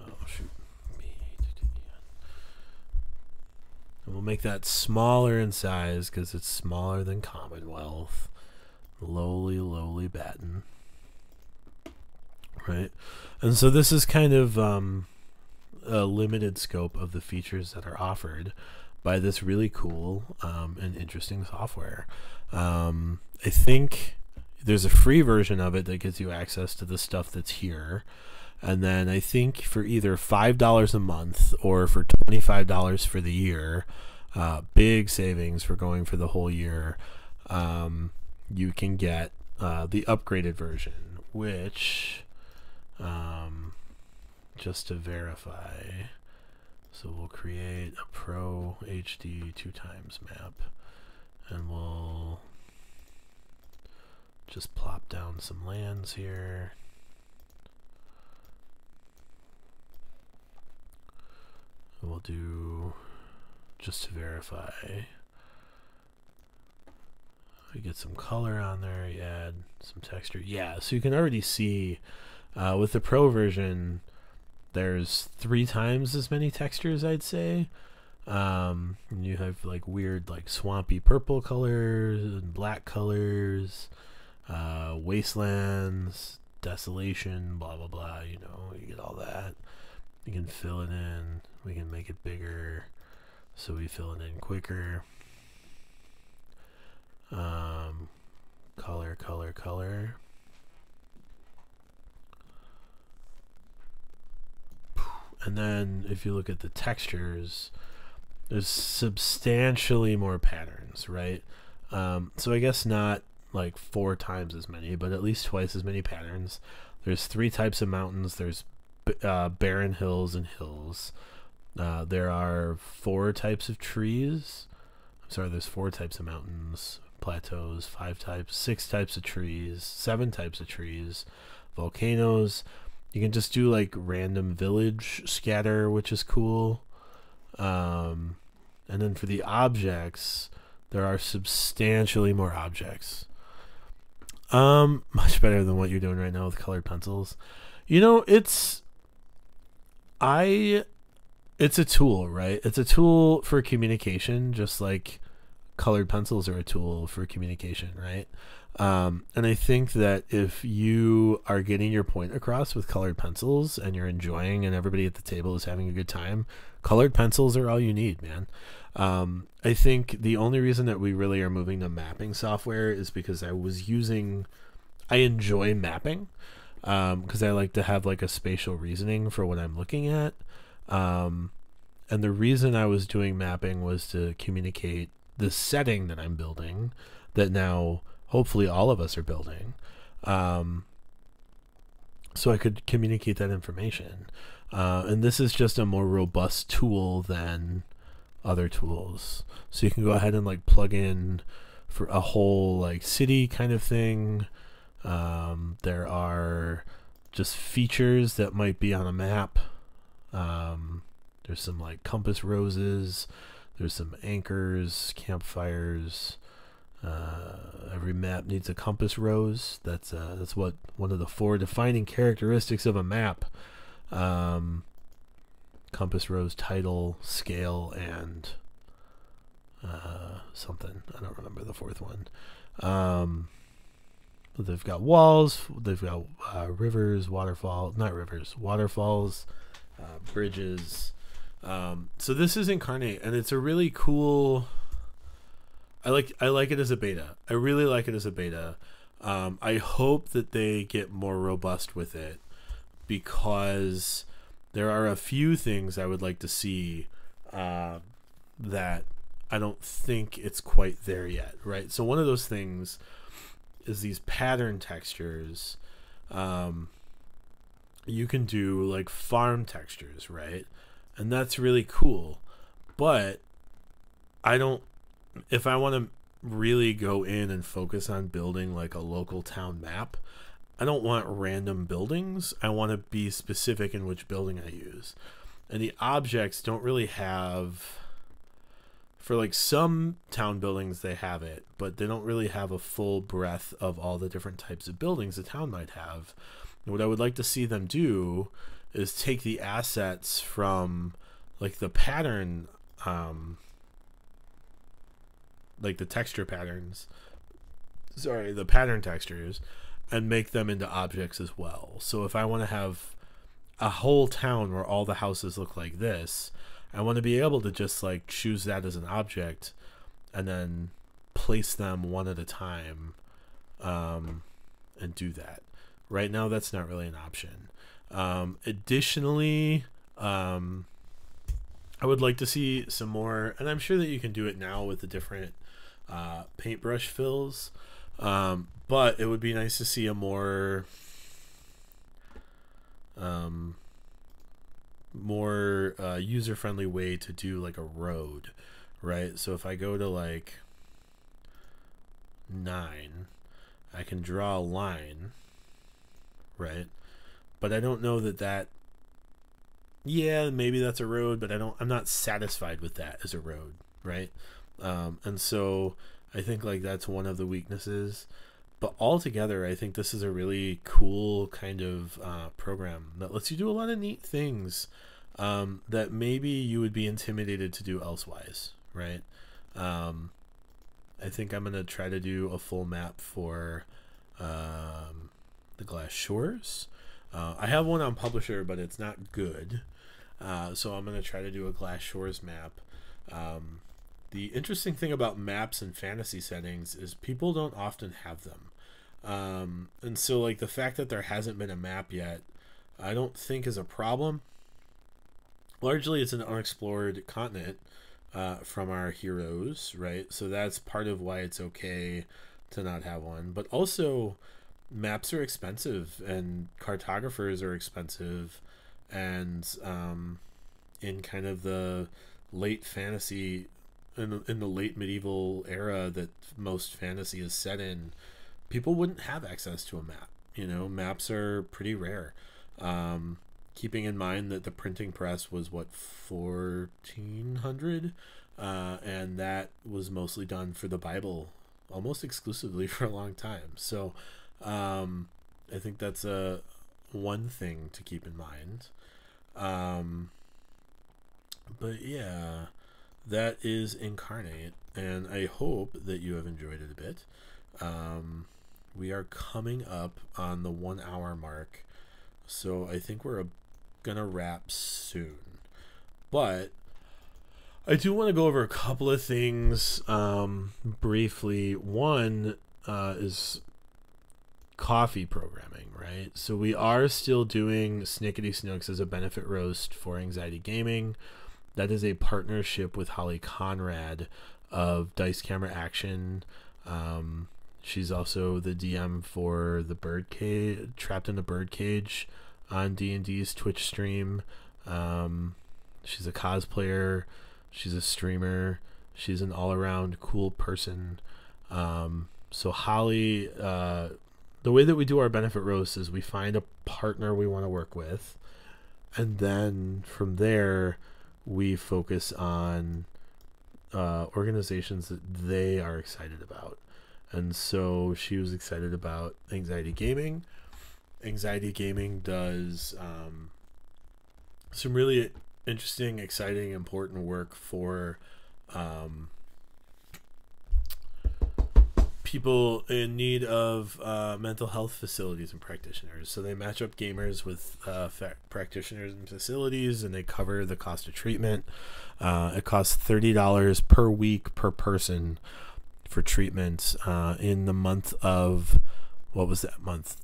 Oh, shoot. And we'll make that smaller in size because it's smaller than Commonwealth. Lowly Batten. Right? And so this is kind of a limited scope of the features that are offered by this really cool and interesting software. I think there's a free version of it that gives you access to the stuff that's here. And then I think for either $5 a month or for $25 for the year, big savings for going for the whole year, you can get the upgraded version, which, just to verify, so we'll create a Pro HD 2x map, and we'll just plop down some lands here. We'll do, just to verify, we get some color on there, you add some texture. Yeah, so you can already see with the Pro version, there's 3 times as many textures, I'd say. And you have like weird, like swampy purple colors and black colors, wastelands, desolation, blah, blah, blah. You know, you get all that. You can fill it in. We can make it bigger so we fill it in quicker. Color. And then if you look at the textures, there's substantially more patterns, right? So I guess not like 4 times as many, but at least twice as many patterns. There's 3 types of mountains. There's barren hills and hills. There are 4 types of trees. I'm sorry, there's 4 types of mountains, plateaus, 6 types of trees, 7 types of trees, volcanoes. You can just do like random village scatter, which is cool. And then for the objects, there are substantially more objects. Much better than what you're doing right now with colored pencils. You know, it's a tool, right? It's a tool for communication, just like colored pencils are a tool for communication, right? And I think that if you are getting your point across with colored pencils and you're enjoying and everybody at the table is having a good time, colored pencils are all you need, man. I think the only reason that we really are moving to mapping software is because I enjoy mapping, because I like to have like a spatial reasoning for what I'm looking at. And the reason I was doing mapping was to communicate the setting that I'm building, that now hopefully all of us are building, so I could communicate that information. And this is just a more robust tool than other tools. So you can go ahead and like plug in for a whole like city kind of thing. There are just features that might be on a map. There's some like compass roses. There's some anchors, campfires. Every map needs a compass rose. That's what one of the 4 defining characteristics of a map. Compass rose, title, scale, and something. I don't remember the 4th one. They've got walls. They've got rivers, waterfalls, bridges. So this is Incarnate, and it's a really cool. I like it as a beta. I really like it as a beta. I hope that they get more robust with it, because there are a few things I would like to see that I don't think it's quite there yet, right? So one of those things is these pattern textures. You can do like farm textures, right? And that's really cool. But if I want to really go in and focus on building like a local town map, I don't want random buildings. I want to be specific in which building I use. And the objects don't really have, for like some town buildings they have it, but they don't really have a full breadth of all the different types of buildings a town might have. And what I would like to see them do is take the assets from like the pattern, like the texture patterns, the pattern textures, and make them into objects as well. So if I want to have a whole town where all the houses look like this, I want to be able to just like choose that as an object and then place them one at a time, and do that. Right now that's not really an option. Additionally, I would like to see some more, and I'm sure that you can do it now with the different paintbrush fills, but it would be nice to see a more user-friendly way to do like a road, right? So if I go to like 9, I can draw a line, right? But I don't know that yeah, maybe that's a road, but I'm not satisfied with that as a road, right? And so I think like that's one of the weaknesses. But altogether, I think this is a really cool kind of program that lets you do a lot of neat things that maybe you would be intimidated to do elsewise, right? I think I'm going to try to do a full map for the Glass Shores. I have one on Publisher, but it's not good. So I'm going to try to do a Glass Shores map. The interesting thing about maps in fantasy settings is people don't often have them. And so like the fact that there hasn't been a map yet, I don't think is a problem. Largely it's an unexplored continent from our heroes, right? So that's part of why it's okay to not have one. But also maps are expensive and cartographers are expensive, and in kind of the late fantasy, in the late medieval era that most fantasy is set in, people wouldn't have access to a map. You know, maps are pretty rare. Keeping in mind that the printing press was 1400, and that was mostly done for the Bible almost exclusively for a long time. So I think that's one thing to keep in mind. But yeah, that is Incarnate, and I hope that you have enjoyed it a bit. We are coming up on the 1 hour mark, so I think we're gonna wrap soon. But I do want to go over a couple of things briefly. One is coffee programming, right? So we are still doing Snickety Snooks as a benefit roast for Anxiety Gaming. That is a partnership with Holly Conrad of Dice Camera Action. She's also the DM for the Birdcage, Trapped in the Birdcage on D&D's Twitch stream. She's a cosplayer. She's a streamer. She's an all-around cool person. So Holly, the way that we do our benefit roast is we find a partner we want to work with, and then from there we focus on organizations that they are excited about. And so she was excited about Anxiety Gaming. Anxiety Gaming does some really interesting, exciting, important work for people in need of mental health facilities and practitioners. So they match up gamers with practitioners and facilities, and they cover the cost of treatment. It costs $30 per week per person for treatment. In the month of, what was that month?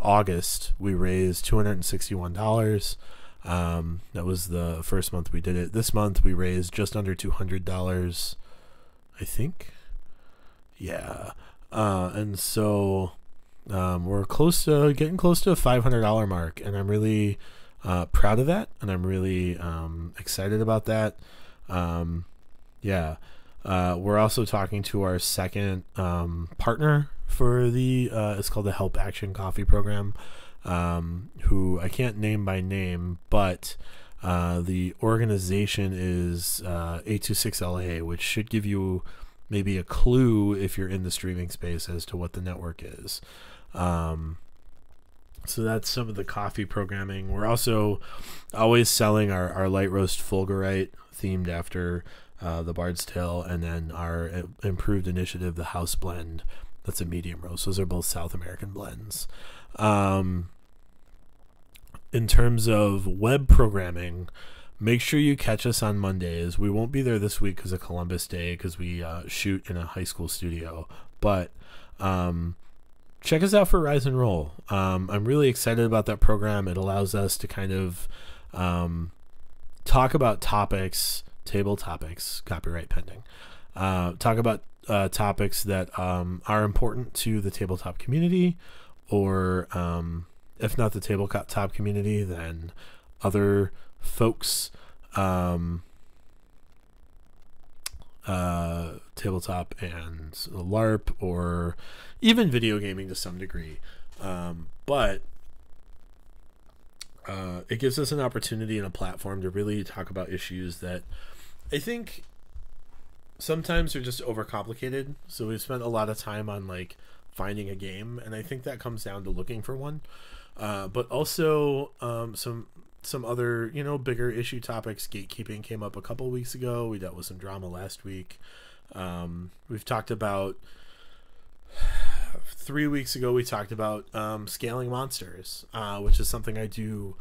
August, we raised $261. That was the first month we did it. This month we raised just under $200, I think. Yeah. And so we're getting close to a $500 mark, and I'm really proud of that, and I'm really excited about that. We're also talking to our second partner for the it's called the Help Action Coffee Program, who I can't name by name, but the organization is 826LA, which should give you maybe a clue if you're in the streaming space as to what the network is. So that's some of the coffee programming. We're also always selling our light roast Fulgurite, themed after the Bard's Tale, and then our improved initiative, the House Blend. That's a medium roast. Those are both South American blends. In terms of web programming, make sure you catch us on Mondays. We won't be there this week because of Columbus Day, because we shoot in a high school studio. But check us out for Rise and Roll. I'm really excited about that program. It allows us to kind of talk about topics, table topics, copyright pending. Talk about topics that are important to the tabletop community, or if not the tabletop community, then other folks, tabletop and LARP, or even video gaming to some degree. But it gives us an opportunity and a platform to really talk about issues that I think sometimes are just overcomplicated. So we've spent a lot of time on like finding a game, and I think that comes down to looking for one. But also some other, bigger issue topics. Gatekeeping came up a couple weeks ago. We dealt with some drama last week. We've talked about 3 weeks ago. We talked about scaling monsters, which is something I do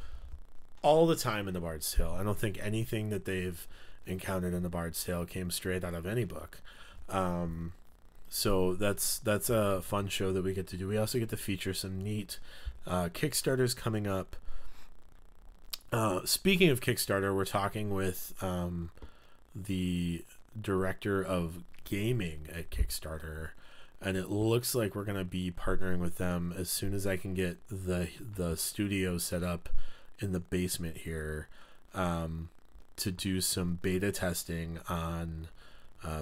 all the time in the Bard's Tale. I don't think anything that they've encountered in the Bard's Tale came straight out of any book. So that's a fun show that we get to do. We also get to feature some neat Kickstarters coming up. Speaking of Kickstarter, we're talking with the director of gaming at Kickstarter, and it looks like we're going to be partnering with them as soon as I can get the studio set up in the basement here, to do some beta testing on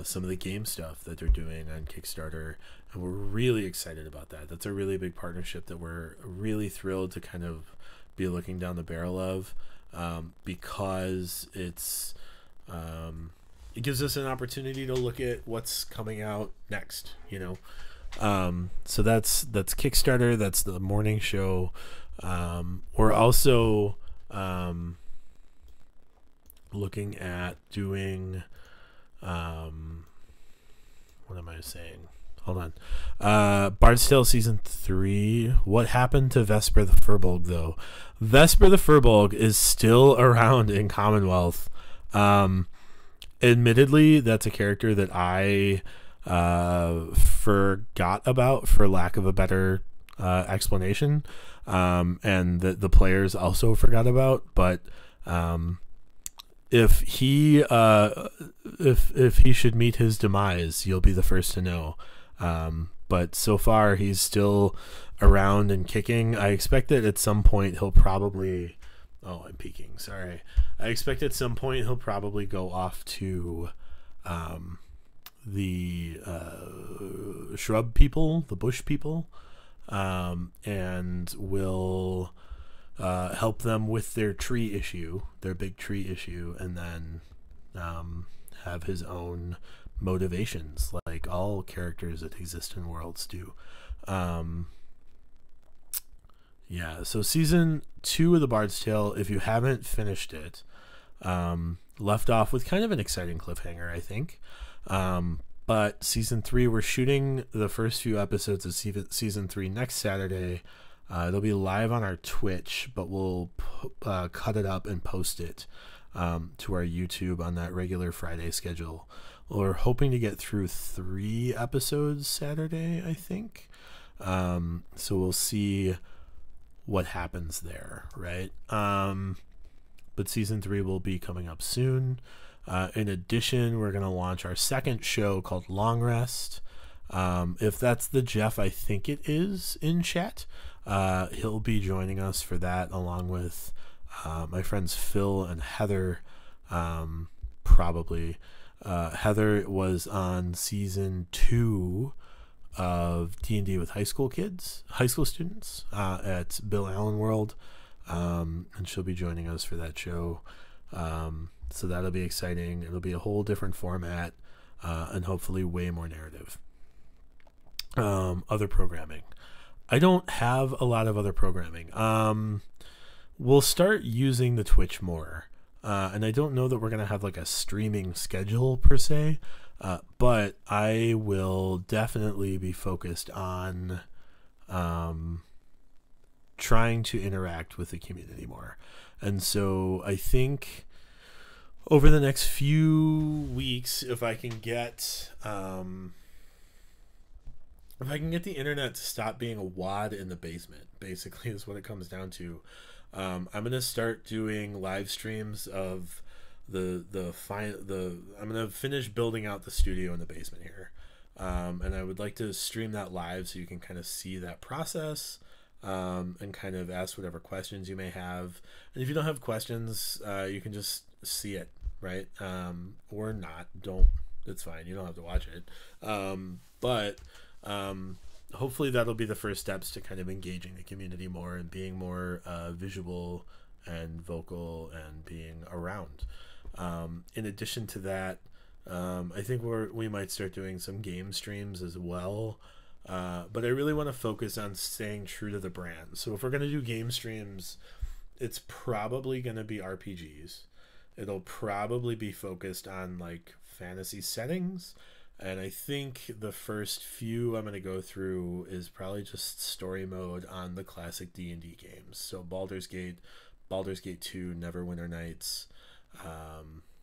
some of the game stuff that they're doing on Kickstarter, and we're really excited about that. That's a really big partnership that we're really thrilled to kind of be looking down the barrel of, because it gives us an opportunity to look at what's coming out next, so that's Kickstarter. That's the morning show. We're also looking at doing what am I saying? Hold on. Bard's Tale Season 3. What happened to Vesper the Furbolg, though? Vesper the Furbolg is still around in Commonwealth. Admittedly, that's a character that I forgot about, for lack of a better explanation, and that the players also forgot about. But if he should meet his demise, you'll be the first to know. But so far he's still around and kicking. I expect that at some point he'll probably I'm peeking, sorry. I expect at some point he'll probably go off to the shrub people, the bush people, and will help them with their tree issue, their big tree issue, and then have his own motivations, like all characters that exist in Worlds do. Yeah, so season 2 of The Bard's Tale, if you haven't finished it, left off with kind of an exciting cliffhanger, I think. But season 3, we're shooting the first few episodes of season 3 next Saturday. It'll be live on our Twitch, but we'll cut it up and post it to our YouTube on that regular Friday schedule. We're hoping to get through 3 episodes Saturday, I think. So we'll see what happens there, right? But season 3 will be coming up soon. In addition, we're going to launch our second show called Long Rest. If that's the Jeff I think it is in chat, he'll be joining us for that, along with my friends Phil and Heather, probably. Heather was on season 2 of D&D with high school students at Bill Allen World, and she'll be joining us for that show. So that'll be exciting. It'll be a whole different format, and hopefully way more narrative. Other programming. I don't have a lot of other programming. We'll start using the Twitch more. And I don't know that we're going to have like a streaming schedule per se, but I will definitely be focused on trying to interact with the community more. And so I think over the next few weeks, if I can get the internet to stop being a wad in the basement, basically is what it comes down to. I'm gonna start doing live streams of I'm gonna finish building out the studio in the basement here, and I would like to stream that live so you can kind of see that process, and kind of ask whatever questions you may have. And if you don't have questions, you can just see it, right? Or not. It's fine. You don't have to watch it. But hopefully that'll be the first steps to kind of engaging the community more and being more visual and vocal and being around. In addition to that, I think we might start doing some game streams as well. But I really want to focus on staying true to the brand. So if we're going to do game streams, it's probably going to be RPGs. It'll probably be focused on like fantasy settings. And I think the first few I'm going to go through is probably just story mode on the classic D&D games. So Baldur's Gate 2, Neverwinter Nights.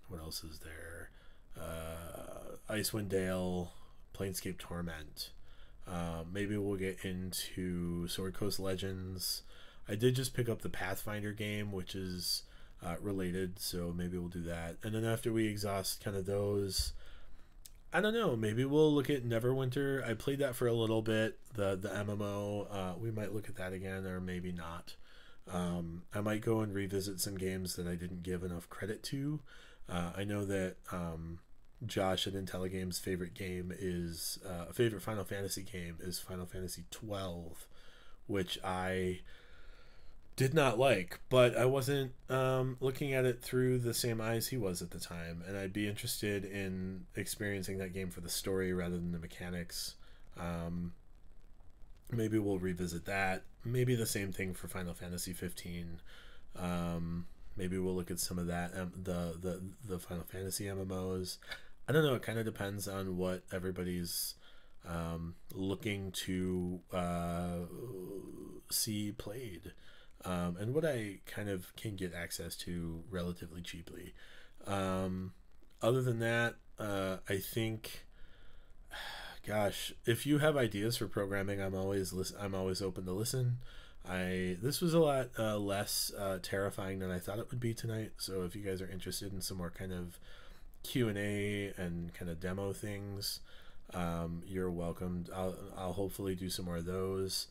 What else is there? Icewind Dale, Planescape Torment. Maybe we'll get into Sword Coast Legends. I did just pick up the Pathfinder game, which is related, so maybe we'll do that. And then after we exhaust kind of those, I don't know, maybe we'll look at Neverwinter. I played that for a little bit, the MMO. We might look at that again, or maybe not. I might go and revisit some games that I didn't give enough credit to. I know that Josh at IntelliGame's favorite game is favorite Final Fantasy game is Final Fantasy 12, which I did not like, but I wasn't looking at it through the same eyes he was at the time, and I'd be interested in experiencing that game for the story rather than the mechanics. Maybe we'll revisit that. Maybe the same thing for Final Fantasy 15. Maybe we'll look at some of that, the Final Fantasy MMOs. I don't know. It kind of depends on what everybody's looking to see played, and what I kind of can get access to relatively cheaply. Other than that, I think, gosh, if you have ideas for programming, I'm always open to listen. This was a lot less terrifying than I thought it would be tonight. So if you guys are interested in some more kind of Q&A and kind of demo things, you're welcome. I'll hopefully do some more of those.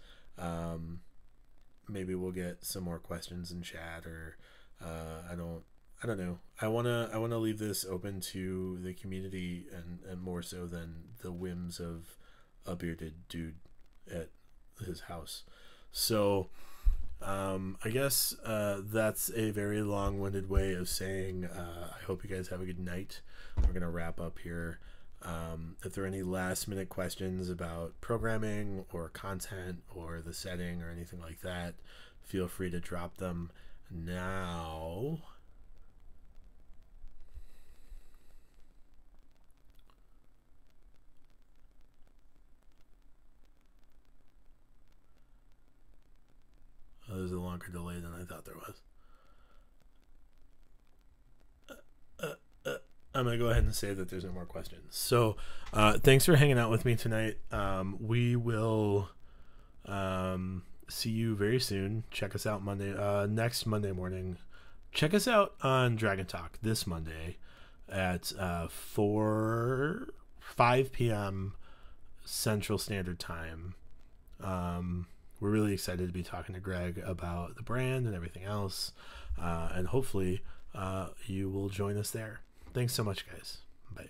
Maybe we'll get some more questions in chat, or I don't know. I wanna leave this open to the community, and more so than the whims of a bearded dude at his house. So I guess that's a very long-winded way of saying I hope you guys have a good night. We're gonna wrap up here. If there are any last-minute questions about programming or content or the setting or anything like that, feel free to drop them now. Oh, there's a longer delay than I thought there was. I'm going to go ahead and say that there's no more questions. So thanks for hanging out with me tonight. We will see you very soon. Check us out next Monday morning. Check us out on Dragon Talk this Monday at 5 p.m. Central Standard Time. We're really excited to be talking to Greg about the brand and everything else. And hopefully you will join us there. Thanks so much, guys. Bye.